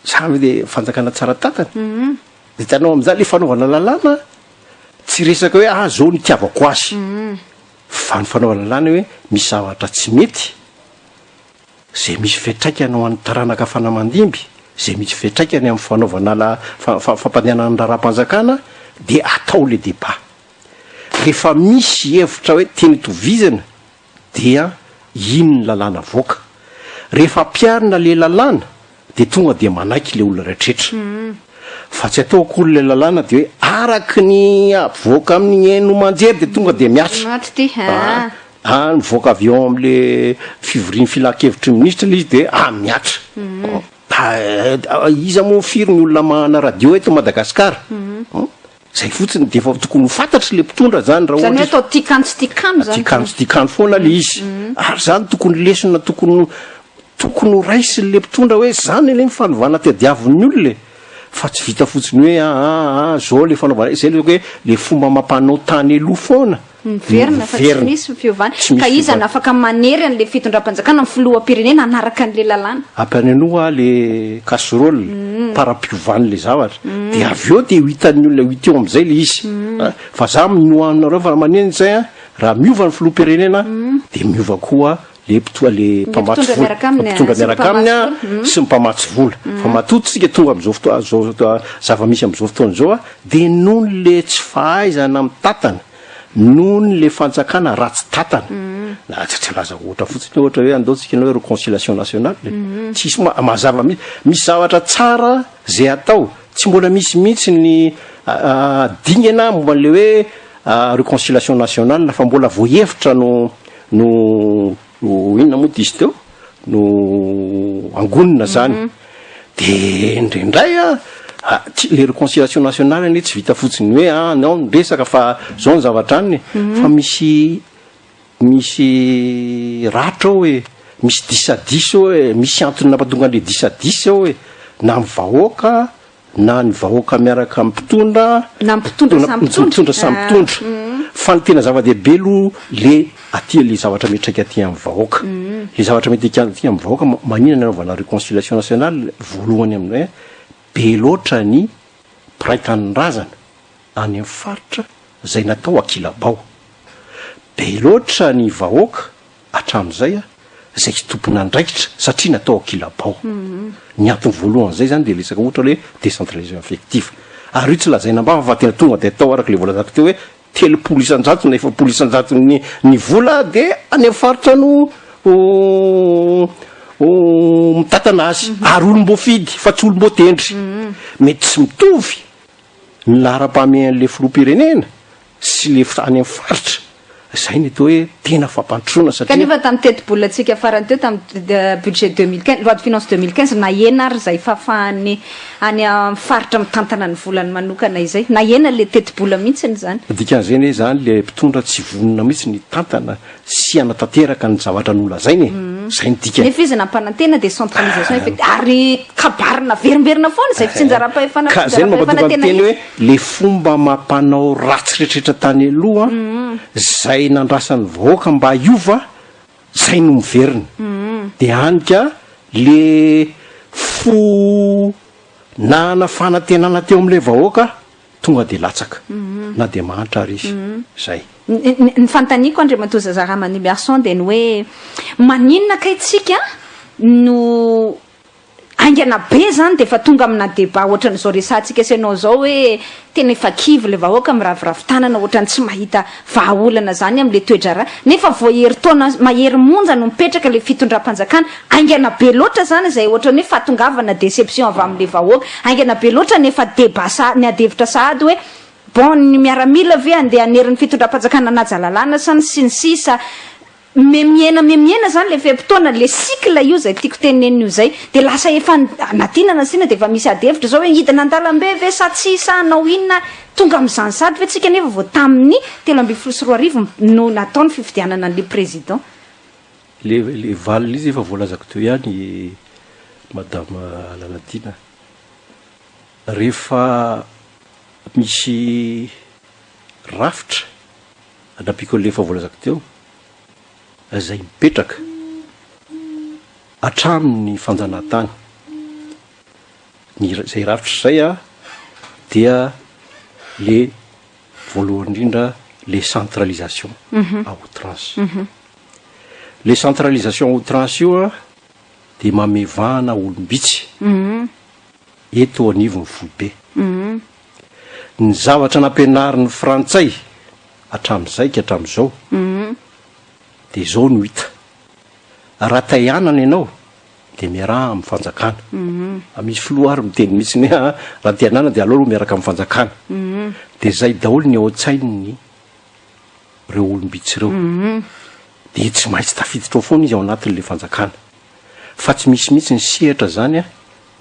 zany de fanjakana tsara tatana de tanao am'izany le fanaovana lalàna tsy resaka hoe zao ny tiavako azy fa ny fanaovana lalàna hoe misy zavatra tsy mety zay misy fiatraikany ho an'ny taranaka fanamandimby zay misy fiatraikany amin'ny fanaovana fampandehanana ny raharam-panjakana de atao le débat rehefa misy hevitra hoe teny tovizana dia ino ny lalàna voaka rehefa piarina le lalàna de tonga de manaiky le olona rehetrarehetra fa tsy ataoko le lalàna de hoe araky ny voaka amin'ny haino manjery de tonga de miatra mivoaka avy eo am'le fivoriany filakevitry ministra le izy de miatra iza moa firy ny olona mahana radio eto Madagasikara zay fotsiny de efa tokony ho fantatry le mpitondra zany raha ohatra atao tikanjo foana le izy ary zany tokony lesona tokony ho raisiny le mpitondra hoe zany le fanovana tadiavin'ny olona fa tsy vita fotsiny hoe zao le fanaovana zay le hoe le fomba mampanao tany aloha foana miverina fa tsy misy fiovana ka izana afaka manery an'le fitondram-panjakana amin'ny filoham-pirenena anaraka an'le lalàna ampianenoa le casserole para-piovany le zavatra de avy eo de hitan'ny olona hita eo am'izay le izy fa za minoanareo fa maneny zay raha miova ny filoham-pirenena de miova koa le mpamatsy vola mpitondra miaraka aminy sy mpamatsy vola fa matototsika tonga am'izao fotoa zava-misy am'izao fotoana zao de noho le tsy fahaizana amin'ny tatana noho le fanjakana ratsy tatana tsy laza ohatra fotsiny ohatra hoe andaotsika hoe réconciliation nationale tsisy mazava misy zavatra tsara zay atao tsy mbola misy mihitsy ny dingana momba n'le hoe réconciliation nationale fa mbola voahevitra no inona moa de izy teo no angonina zany de indraindray le réconciliation nationale ane tsy vita fotsiny hoe nao resaka fa zao ny zavatra anyny fa misy ratra ao hoe misy disadis ao hoe misy antony nampatonga an'le disadis ao hoe na ny vahoaka na ny vahoaka miaraka amin'ny mpitondra na mpitondra samy mpitondra fa ny tena zava-dehibe aloha le aty le zavatra metraika aty amin'ny vahoaka le zavatra metraika aty amin'ny vahoaka maninana anaovana réconciliation nationale voalohany amin'y be loatra ny piraitan'ny razana any amin'ny faritra zay natao akilabao be loatra ny vahoaka hatramin'izay zay tsy tompona andraikitra satria natao akilabao ny antony voalohan'izay zany de lesaka ohatra hoe décentralisation affective ary io tsy lazaina ambava fa tena tonga de atao araka le volazako teo hoe 3 isan-jato na 4 isan-jato ny vola de any amin'ny faritra no mitantana azy ary olom-boafidy fa tsy olom-boatendry mety tsy mitovy ny lahara-pamehan'le filoam-pirenena sy le any amin'ny faritra zay ny atao hoe tena fampantroana satria kanefa tamin'ny teti-bola antsika farany teo tamin'ny budget 2015 loi de finance 2015 nahena ary zay fafahany any amin'ny faritra mitantana ny volany manokana izay nahena le teti-bola mihitsiny zany dikan'izay zany le mpitondra tsy vonona mihitsy ny tantana sy anatanteraka ny zavatra nolazainy zay ny dikany nefa izy nampanantena décentralisation effect ary kabarina verimberina foana zay fitsinjaram-pahefana ka zay no mampatonga teny hoe le fomba mampanao ratsy rehetrarehetra tany aloha zay nandrasan'ny vahoaka mba iova zay no miverina de hanika le nana fanantenana teo amin'ilay vahoaka tonga de latsaka na de mahantra ary izy zay ny fantaniko Andriamatoa Zaza Manimberson de ny hoe maninona kaitsika no aingana be zany de fa tonga amina débat ohatran'izao resantsika sanao zao hoe tena efa kivy le vahoaka miraviravin-tanana ohatrany tsy mahita vahaolana zany am'le toedrara nefa voahery taona mahery monja no mipetraka le fitondram-panjakana aingana be loatra zany zay ohatrany hoe fatongavana déception avy am'le vahoaka aingana be loatra nefa débat ny adevitra sahady hoe bon ny miaramila ve andeha aneriny fitondram-panjakana najalalana sany sy ny sisa memiena zany le fepotona le cycle io zay tiako tenen'io zay de lasa efa natinana sina de efa misy adevitra zao hoe hidina an-dalambe ve sa tsy isanao inona tonga am'izany sady fe tsika nefa vao tamin'ny 3 no nataony fifidianana an'le président le valina izy efa voalazako teo ihany madame Lanadina rehefa misy rafitra anapiko lefa voalazako teo zay mipetraka atramin'ny fanjanahantany zay rafitra zay dia le voalohany indrindra le centralisation à outrance le centralisation à outrance io de mamevana olombitsy eto anivony voibe ny zavatra nampianarin'ny frantsay hatramin'izay hatramin'izao de zao no hita raha taianana ianao de miaraha amin'ny fanjakana misy filoha ary miteny mihitsy ny raha tianana de aloha miaraka amin'ny fanjakana de zay daholo ny ao an-tsaininy reo olombitsy reo de tsy maintsy tafiditra ao foana izy ao anatin'le fanjakana fa tsy misy mihitsy ny sehatra zany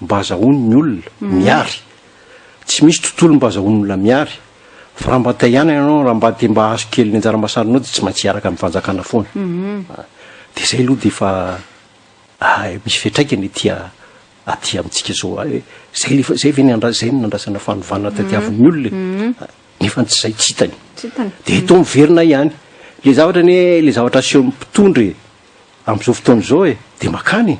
mba azahoany ny olona miary tsy misy tontolo mba azahoany olona miary fa raha mba taiana ianao raha mba te mba azo kely ny anjara masarinao de tsy maintsy hiaraka amin'ny fanjakana foana de zay aloha de fa misy fiatraikany aty amintsika zao zay ve zay ny nandrasana fanovana tatiavin'ny olona nefa tsy zay tsy hitany de eto miverina ihany le zavatra ny le zavatra aseo mpitondry am'izao fotoana zao de makany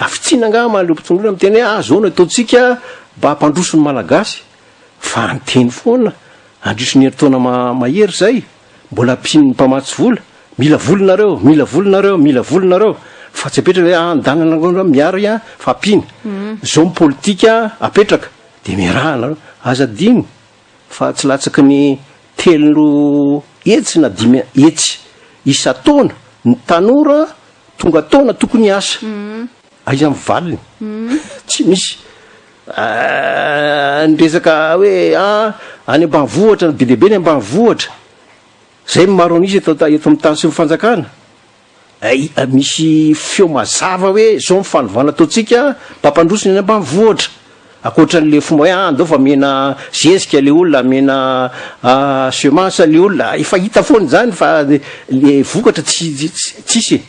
avitsina nga maha le mpitondrona miteny hoe zao no ataotsika mba hampandroso ny malagasy fa anteny foana andriso ny heritaona mahery zay mbola ampin'ny mpamatsy vola mila volinareo fa tsy apetraka hoe andanana miary fa ampina zao politika apetraka de miarahana azadiny fa tsy latsaky ny telo etsy na 5 etsy isa-taona ny tanora tonga taona tokony asa aiza amin'ny valiny tsy misy nyresaka hoe any ambanivohatra be deabe ny ambanivohatra zay maro an'izy eto amin'ny tany sy mifanjakana misy feo mazava hoe zao mifanovana ataotsika mpampandrosony any ambanivohatra akoatran'le fomba hoe andao fa mena zezika le olona mena semence le olona efa hita foany zany fa le vokatra tsisy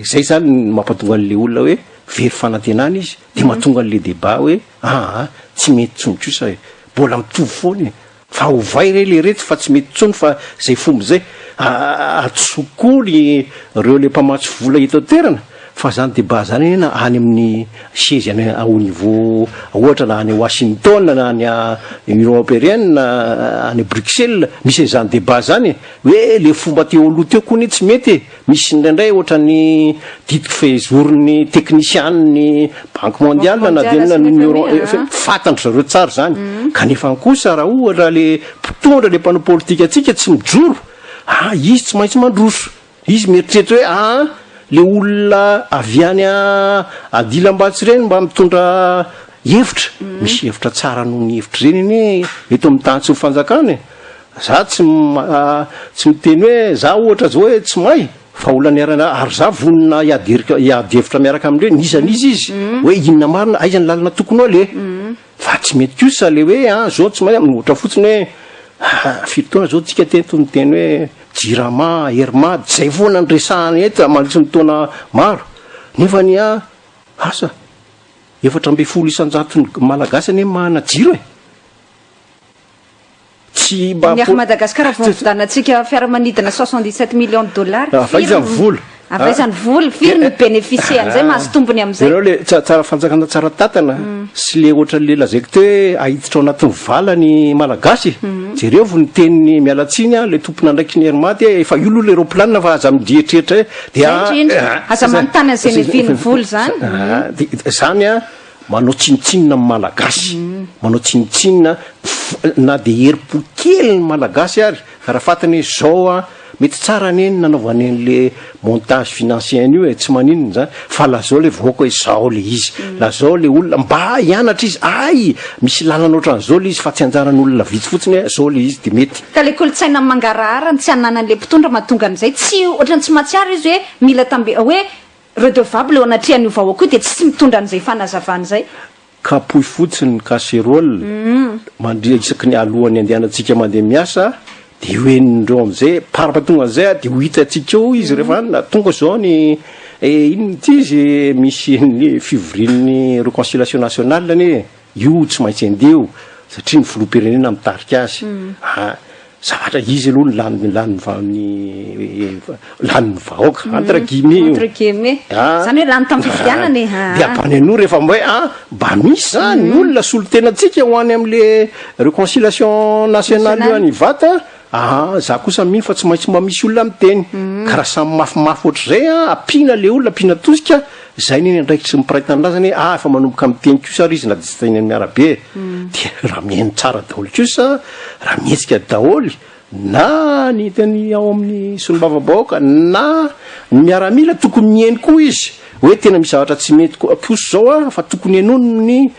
zay zany mampatonga an'le olona hoe very fanantenana izy de mahatonga an'le débat hoe tsy mety tsonotsosa mbola mitovy foany fa ovay re le rety fa tsy mety tsony fa zay fomba zay atsokoly reo le mpamatsy vola hita toerana fa zany débat zany na any amin'ny sezy any au niveau ohatra na any Washington na any Union Européenne na any Bruxelles misy zany débat zany hoe le fomba teo aloha teo kony tsy mety misy ndray ohatra ny ditika fezoriny technicianny Banque mondiale na de na fatandry zareo tsara zany kanefa kosa raha ohatra le mpitondra le mpanao politika atsika tsy mijoro izy tsy maintsy mandroso izy mieritreritra hoe le olona avy any adilam-batsy reny mba mitondra hevitra misy hevitra tsara noho ny hevitra reny iny eto amin'ny tany tsy mifanjakana za tsy miteny hoe za ohatra zao hoe tsy mahay fa olany arana ary za vonina hiady hevitra miaraka am'ireny nisan'izy izy hoe inona marina aiza ny lalana tokony ale fa tsy mety kosa le hoe zao tsy mahay ohatra fotsiny hoe firy taona zao tsika teto ny teny hoe jirama hermady zay foana nyresahany eto mandritsy ny taona maro nefa ny asa 400 isan-jato malagasy ane mahana jiro tsy mba ny Madagasikara vao vidanantsika fiaramanidina 77 millions de dollars faizany vola avaizany vola firy ny bénéficier an'izay mahazo tombony amin'izay ianao le tsara fanjakana tsara tatana sy le ohatra le lazaiko te hoe ahiditra ao anatin'ny vala ny malagasy jereo vo ny teniny mialatsiny le tompona andraiky ny hermaty efa ilo le roplanina fa aza midietrehitra dia aza manontany an'izay neviny vola zany zany manao tsinitsinina amin'ny malagasy manao tsinitsinina na de herim-po kely ny malagasy ary raha fatany zao mety tsara neny nanaovany an'le montage financier io tsy maninona zany fa lazao le voaka hoe zao le izy lazao le olona mba hianatra izy misy lalana ohatran'izao le izy fa tsy anjaran'olona vitsy fotsiny zao le izy de mety ka le kolotsaina mangarahara tsy ananan'le mpitondra mahatonga an'izay tsy ohatrany tsy mahatsiary izy hoe mila hoe redevable eo anatrihan'io vahoaka io de tsy mitondra an'izay fanazavana zay kapoy fotsiny casserole mandria isaky ny alohany andehanantsika mandeha miasa de hoenindreo am'izay parapatonga an'izay de ho hitatsika eo izy rehefa tonga zao ny inony ty izy misy ny fivorin'ny réconciliation nationale ane io tsy maintsy andeo satria ny filoam-pirenena mitarika azy zavatra izy aloha laniny vahoaka entre guillemets zany hoe lany tamin'ny fifidianany de ampany anoa rehefa mba hoe mba misy zany ny olona solotenatsika ho any am'le réconciliation nationale io any vata za kosa mino fa tsy maintsy mba misy olona miteny karaha samy mafimafy ohatr'izay ampina le olona ampina tosika zay neny andraiky tsy mipiraitan'razany efa manomboka miteny kosa ary izy na distainy miarabe de raha mihaino tsara daholy kosa raha mihetsika daholy na ny teny ao amin'ny solom-bavabaoaka na ny miaramila tokony mihaino koa izy hoe tena misy zavatra tsy mety kosa zao fa tokony henono ny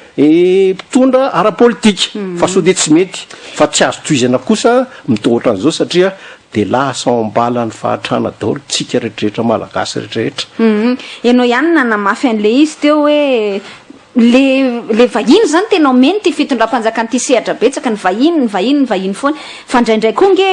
mpitondra ara-politika fa so de tsy mety fa tsy azo toizana kosa mitohatra an'izao satria de lasa ambala ny fahatrana daholo tsika rehetrarehetra malagasy rehetrarehetra ianao ihany nanamafy an'le izy teo hoe le vahiny zany tena omeny ty fitondram-panjakana ty sehatra betsaka ny vahiny foana fa indraindray koa nge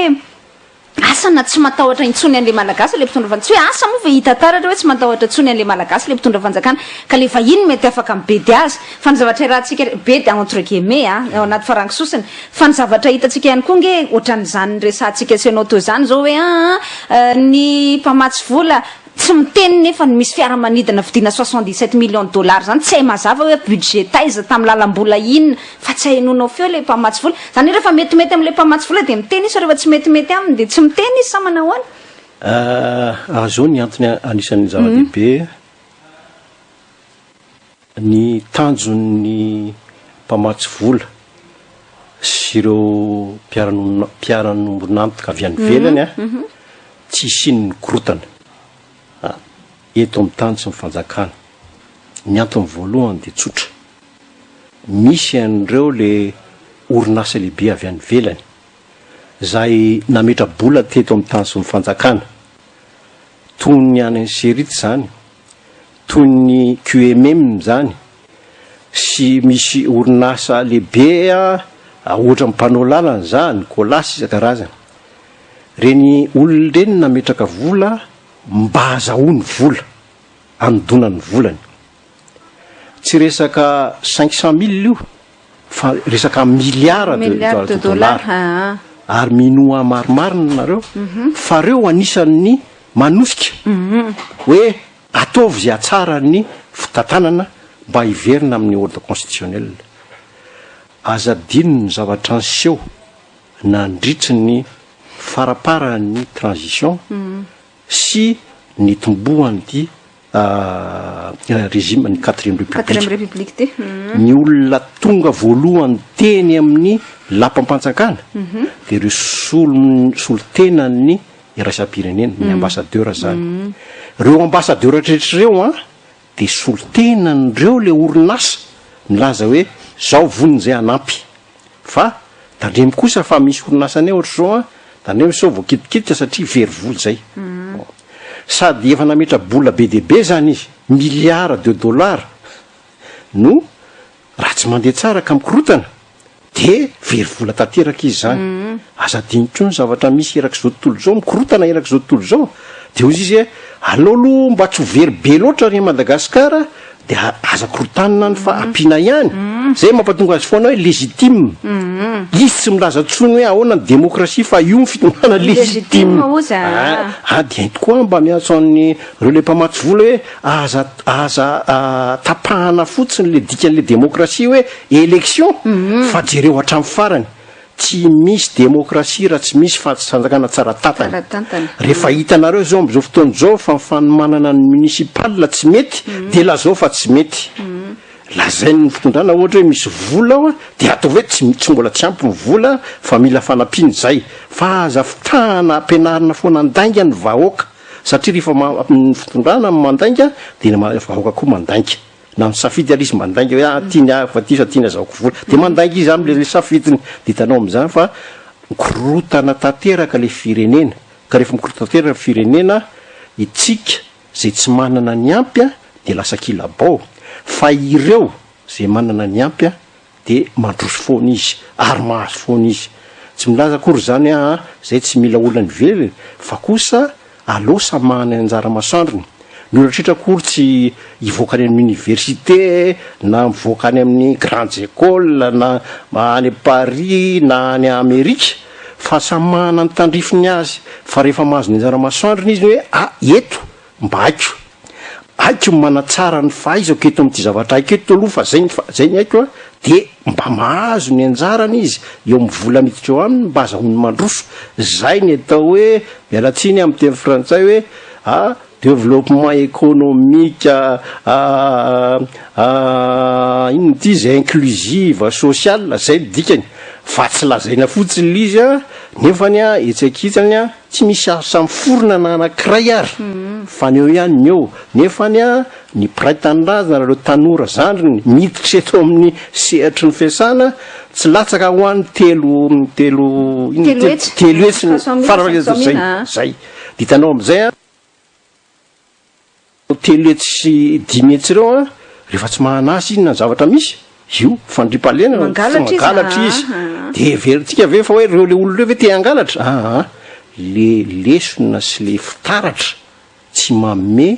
asana tsy matahotra intsony an'le malagasy le mpitondra fanjakana tsy hoe asa moa ve hita taratra hoe tsy matahotra intsony an'le malagasy le mpitondra fanjakana ka le vahiny mety afaka mibedy azy fa ny zavatra rahantsika bedy entre guillemets ao anaty farangy sosiny fa ny zavatra hitatsika ihany koa nge ohatran'izany resantsika sy anao to zany zao hoe ny mpamatsy vola tsy miteny nefa misy fiaramanidina vidina 77 millions de dollars zany tsy hay mazava hoe budget taiza tamin'ny lalam-bola inona fa tsy hainonao feo le mpamatsy vola zany rehefa metimety am'le mpamatsy vola de miteny izy rehefa tsy metimety aminy de tsy miteny izy sa manao any azao ny antony anisan'ny zava-dehibe ny tanjon'ny mpamatsy vola sy ireo mpiara-nombonantoka avy any velany tsy isin'ny korotana eto amin'ny tany sy mifanjakana ny antony voalohany de tsotra misy an'ireo le orinasa lehibe avy any velany zay nametra-bola teto amin'ny tany sy mifanjakana toy ny any serity zany toy ny QMM zany sy misy orinasa lehibe ohatra mpanao lalana zany kolasy isan-karazany reny olona reny nametraka vola mba azahoany vola anodonany volany tsy resaka 500 000 io fa resaka milliard de dollars ary minoa marimarina nareo fa reo anisan'ny manosika hoe ataovy zay atsara ny fitantanana mba hiverina amin'ny ordre constitutionnel azadino ny zavatra anseho nandritry ny faraparan'ny transition sy ny tombohany ty régime ny 4e république ty ny olona tonga voalohany teny amin'ny lapam-panjakana de reo solo tenany iraisam-pirenena ny ambassadeur zany reo ambassadeur rehetrareo a de solotenan'ireo le orinasa milaza hoe zao voniny zay anampy fa tandremy kosa fa misy orinasany ohatra zao a tandremy sao voakitikitika satria very vola zay sady efa nametra bola be debe zany izy milliard de dollars no raha tsy mandeha tsara ka mikorotana de very vola tanteraka izy zany aza dinitro ny zavatra misy eraky zao tontolo zao mikorotana eraky zao tontolo zao de ozy izy hoe alolo mba tsy ho very be loatra ry Madagasikara de aza korotanina ny fa ampiana ihany zay mampatonga azy foana hoe légitime izy tsy milaza tsony hoe ahoana ny démocratie fa io ny fitondrana légitime de tokoa mba miantso any reo le mpamatsy vola hoe aza tapahana fotsiny le dikan'le démocratie hoe élection fa jereo hatramy farany tsy misy démocratie raha tsy misy fanjakana tsara tatana rehefa hitanareo zao am'izao fotoana zao fa mifanomanana ny municipal tsy mety de la zao fa tsy mety lazay ny fitondrana ohatra hoe misy vola ao de atao hoe tsy mbola tsy ampy ny vola fa mila fanampiany zay fa aza fitahana ampianarina foana andainga ny vahoaka satria rehefa ny fitondrana mandainga de vahoaka koa mandainga na misafidy alizy mandainga hoe tiany fa ty sa tiany azahoako vola de mandainga izy am'le safidiny de hitanao am'izany fa mikorotana tanteraka le firenena ka rehefa mikorotana tanteraka firenena itsika zay tsy manana ny ampy de lasa kilabao fa ireo zay manana ny ampy de mandroso foana izy ary mahazo foana izy tsy milaza akory zany zay tsy mila olany velony fa kosa aleo samahany anjara masoandrony ny olatritra kory tsy ivoaka any amin'ny université na mivoaka any amin'ny grandes écoles na any Paris na any Amerika fa samahana ny tandrifiny azy fa rehefa mahazo ny anjara masoandrony izy hoe eto mba haiko manatsara ny fahaizako eto amin'ity zavatra haiko eto aloha fa zay ny haiko de mba mahazo ny anjarany izy eo amin'ny vola miditra eo aminy mba azahoany mandroso zay ny atao hoe mialatsiny amin'ny teny frantsay hoe développement économique ino ty zay inclusive social zay dikany fa tsy lazaina fotsiny lizy nefany etsakitsany tsy misy samy forona na anakiray ary fa ny eo ihany ny eo nefany ny piray tanindrazana raha reo tanora zandriny miditra eto amin'ny sehatry ny fiasana tsy latsaka ho an'ny telo etsy zay de hitanao am'izay telo etsy sy dimy etsy reo rehefa tsy mahanasy izy na zavatra misy io fandripalena mangalatra izy de verytsika ave fa hoe reo le olo reo ve te hangalatra le lesona sy le fitaratra tsy manome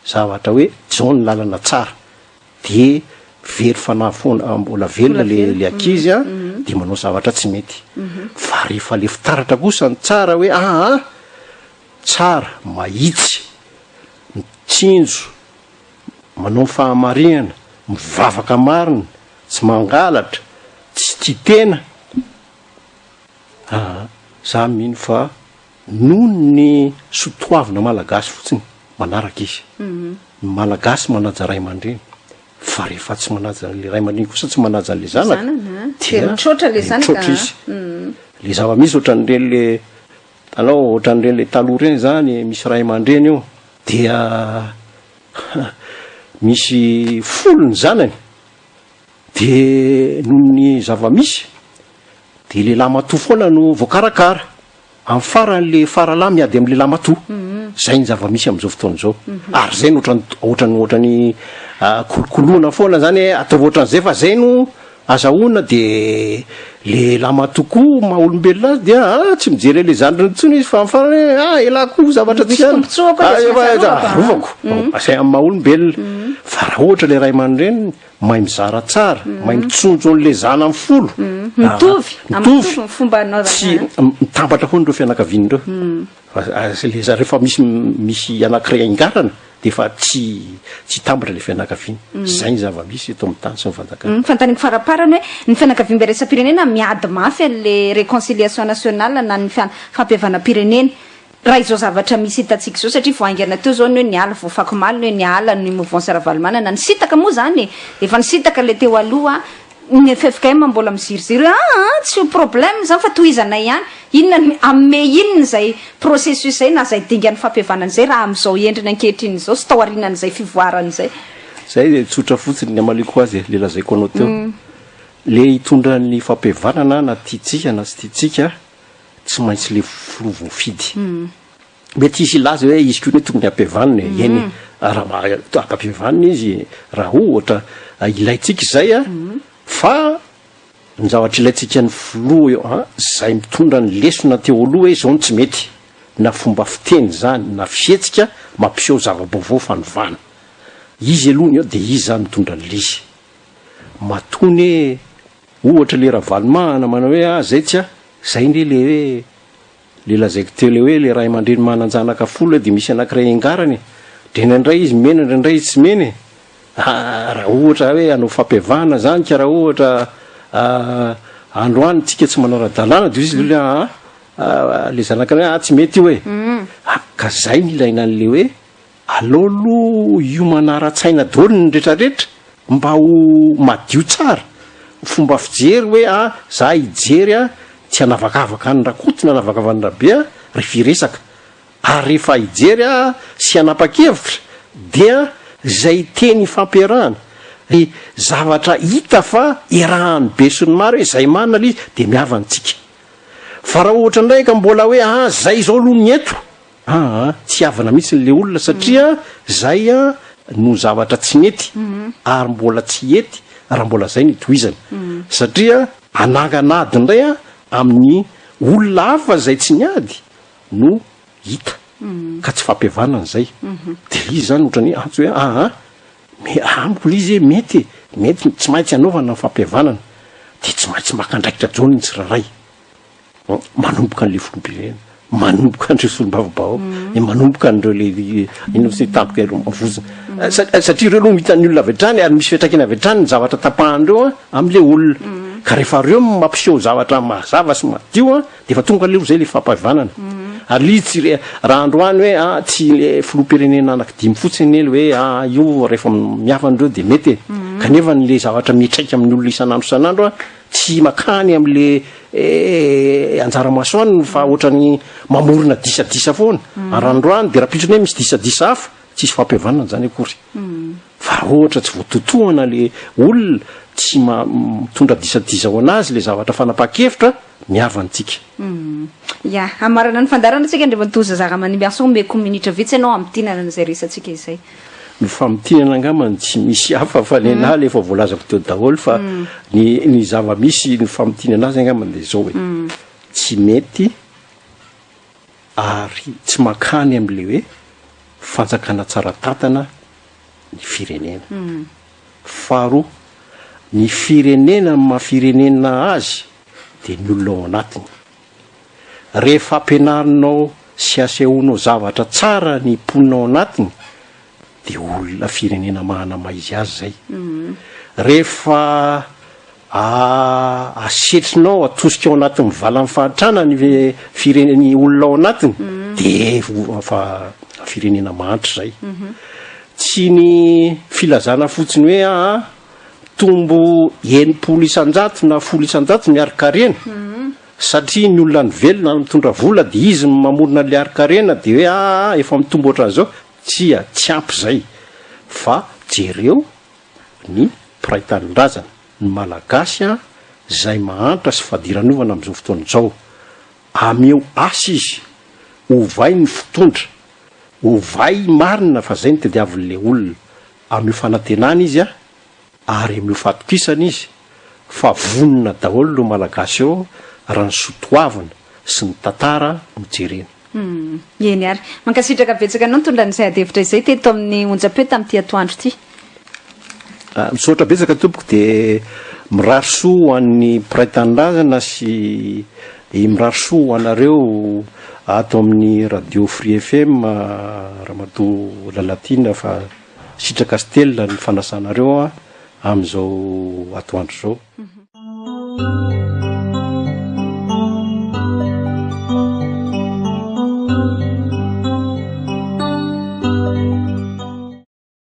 zavatra hoe zao ny lalana tsara de very fanafona mbola velona le akizy de manao zavatra tsy mety fa rehefa le fitaratra kosa ny tsara hoe tsara mahitsy tsinjo manao fahamarinana mivavaka marina tsy mangalatra tsy tia tena za mino fa noho ny sotoavina malagasy fotsiny manaraka izy malagasy manaja ray aman-dreny fa rehefa tsy manaja le ray aman-dreny kosa tsy manaja le zanaka mitrotra le zanaka izy le zava-misy ohatran'ireny le tanao ohatran'ireny le taloha reny zany misy ray aman-dreny io dia misy folo ny zanany de noho ny zava-misy de le lamatoa foana no voakarakara amin'ny farany le faralahy miady amin'ny le lamatoa zay ny zava-misy am'izao fotoana zao ary zay no ohatrany kolokoloana foana zany atao ohatran'izay fa zay no azahoana de le lamatokoa maha olombelona azy dia tsy mijery le zandriny tsony izy fa mifarany elako zavatra tsy arovako zay amin'ny maha olombelona fa raha ohatra le ray aman-dreny mahay mizara tsara mahay mitsonjo an'le zana amin'ny folo mitovy tsy mitambatra foana reo fianakaviany reo le rehefa misy anakiray aingarana de fa tsy tambatra le fianakaviany zay ny zava-misy eto amin'ny tany sy ny fantaniko faraparany hoe ny fianakaviam-beresapirenena miady mafy an'le réconciliation nationale na ny fampihavana pirenena raha izao zavatra misy hitantsika zao satria voaingana teo zao ny hoe niala voafaky maly ny hoe niala ny mouvance ara-valomana na nisitaka moa zany efa nisitaka le teo aloha ny FFKM mbola miziroziry tsy ho problème zany fa tohizanay ihany inona ame inona zay processus zay na zay dingan'ny fampihavanana zay raha am'izao endriny ankehitriny zao sy tao arinan'izay fivoarany zay tsotra fotsiny ny amaliko azy le lazaiko anao teo le hitondra ny fampihavanana na tiatsika na sy tiatsika tsy maintsy le filovofidy mety izy ilaza hoe izy koa tokony hampihavanana eny raha ampihavanana izy raha ohatra ilaitsika izay fa ny zavatra ilaitsika ny filoha eo zay mitondra ny lesona teo aloha hoe zao ny tsy mety na fomba fiteny zany na fietsika mampiseho zava-baovao fanovana izy aloha de izy zany mitondra ny lizy matony ohatra le raha valomahana manao hoe zay tsya zay ndre le hoe le lazaiko teo le hoe le ray aman-dreny mananjanaka folo de misy anankiray angarany de nandray izy mena ndraindray izy tsy meny raha ohatra hoe anao fampihavana zany ka raha ohatra androany tsika tsy manao ra-dalàna de izy le zanaka hoe tsy mety io hoe ka zay ny ilaina an'le hoe alolo io manara-tsaina daoliny ny rehetrarehetra mba ho madio tsara fomba fijery hoe za hijery tsy anavakavaka ny rakotina anavakavany rabe refiresaka ary rehefa hijery sy anapa-kevitra dia zay teny fampiarahana zavatra hita fa erahany be sy ny maro hoe zay manina lizy de miavantsika fa raha ohatra ndray ka mbola hoe zay zao aloha ny eto tsy avana mihitsy n'le olona satria zay no zavatra tsy mety ary mbola tsy ety raha mbola zay ny tohizany satria ananganady indray amin'ny olona hafa zay tsy niady no hita ka tsy fampihavanana zay de izy zany ohatrany antsy hoe amiko lizy mety tsy maintsy anaovana ny fampihavanana de tsy maintsy makandraikitra jony ny tsiraray manomboka an'le filompirena manomboka andreo solom-bavabao manomboka andreo le ino sy tampoka ero mavozana satria ireo aloha mihitan'ny olona avy hatrany ary misy fiatraikany avy hatrany ny zavatra tapahandreo am'le olona ka rehefa reo mampiseho zavatra mazava sy madio de efa tonga leo zay le fampihavanana ary lizy raha androany hoe tsy le filoam-pirenena anaky 5 fotsiny ely hoe io rehefa miavandreo de mety kanefa n'le zavatra mitraika amin'ny olona isan'andro isan'andro tsy makany am'le anjara-masoany fa ohatrany mamorona disadisa foana ary androany de raha pitrony hoe misy disadisa hafa tsisy fampihavanana zany akory fa ohatra tsy voatotohana le olona tsy mitondra disadisa ho anazy le zavatra fanapa-kevitra miavantsika amarana ny fandarana tsika ndre matoza zava-manimby aso meko minitra vitsy ianao amitinana n'izay resatsika izay ny famitinana angamany tsy misy hafa fa lenahy le efa voalazako teo daholo fa ny zava-misy ny famitinana azy angamany de zao hoe tsy mety ary tsy makany am'le hoe fanjakana tsara tatana ny firenena faharoa ny firenena mahafirenena azy de ny olona ao anatiny rehefa ampianarinao sy asehoanao zavatra tsara ny mponinao anatiny de olona firenena mahana maizy azy zay rehefa asetrinao atosika ao anatin'ny valan'ny fahatrana ny fireneny olona ao anatiny de fa firenena mahantra zay tsy ny filazana fotsiny hoe tombo 9 isan-jato na 10 isan-jato miarikarena satria ny olona ny velona mitondra vola de izy mamorona le arikarena de hoe efa mitombo ohatran'izao tsy ampy zay fa jereo ny piraitanindrazana ny malagasy zay mahantra sy fadiranovana am'izao fotoana zao ameo asa izy ovay ny fitondra ovay marina fa zay ny tediavin'le olona ameo fanantenana izy ary ameo fatokisana izy fa vonona daholo lo malagasy eo raha ny sotoavana sy ny tantara mijerena eny ary mankasitraka betsaka anao nitondra n'izay adevitra izay teto amin'ny onjam-peo tamin'ity atoandro ity misaotra betsaka tompoko de mirary soa an'ny piraitanindrazana sy mirary soa anareo ato amin'ny radio Free FM Ramatoa Lalatina fa sitraka Stella ny fanasanareo am'izao atoandro zao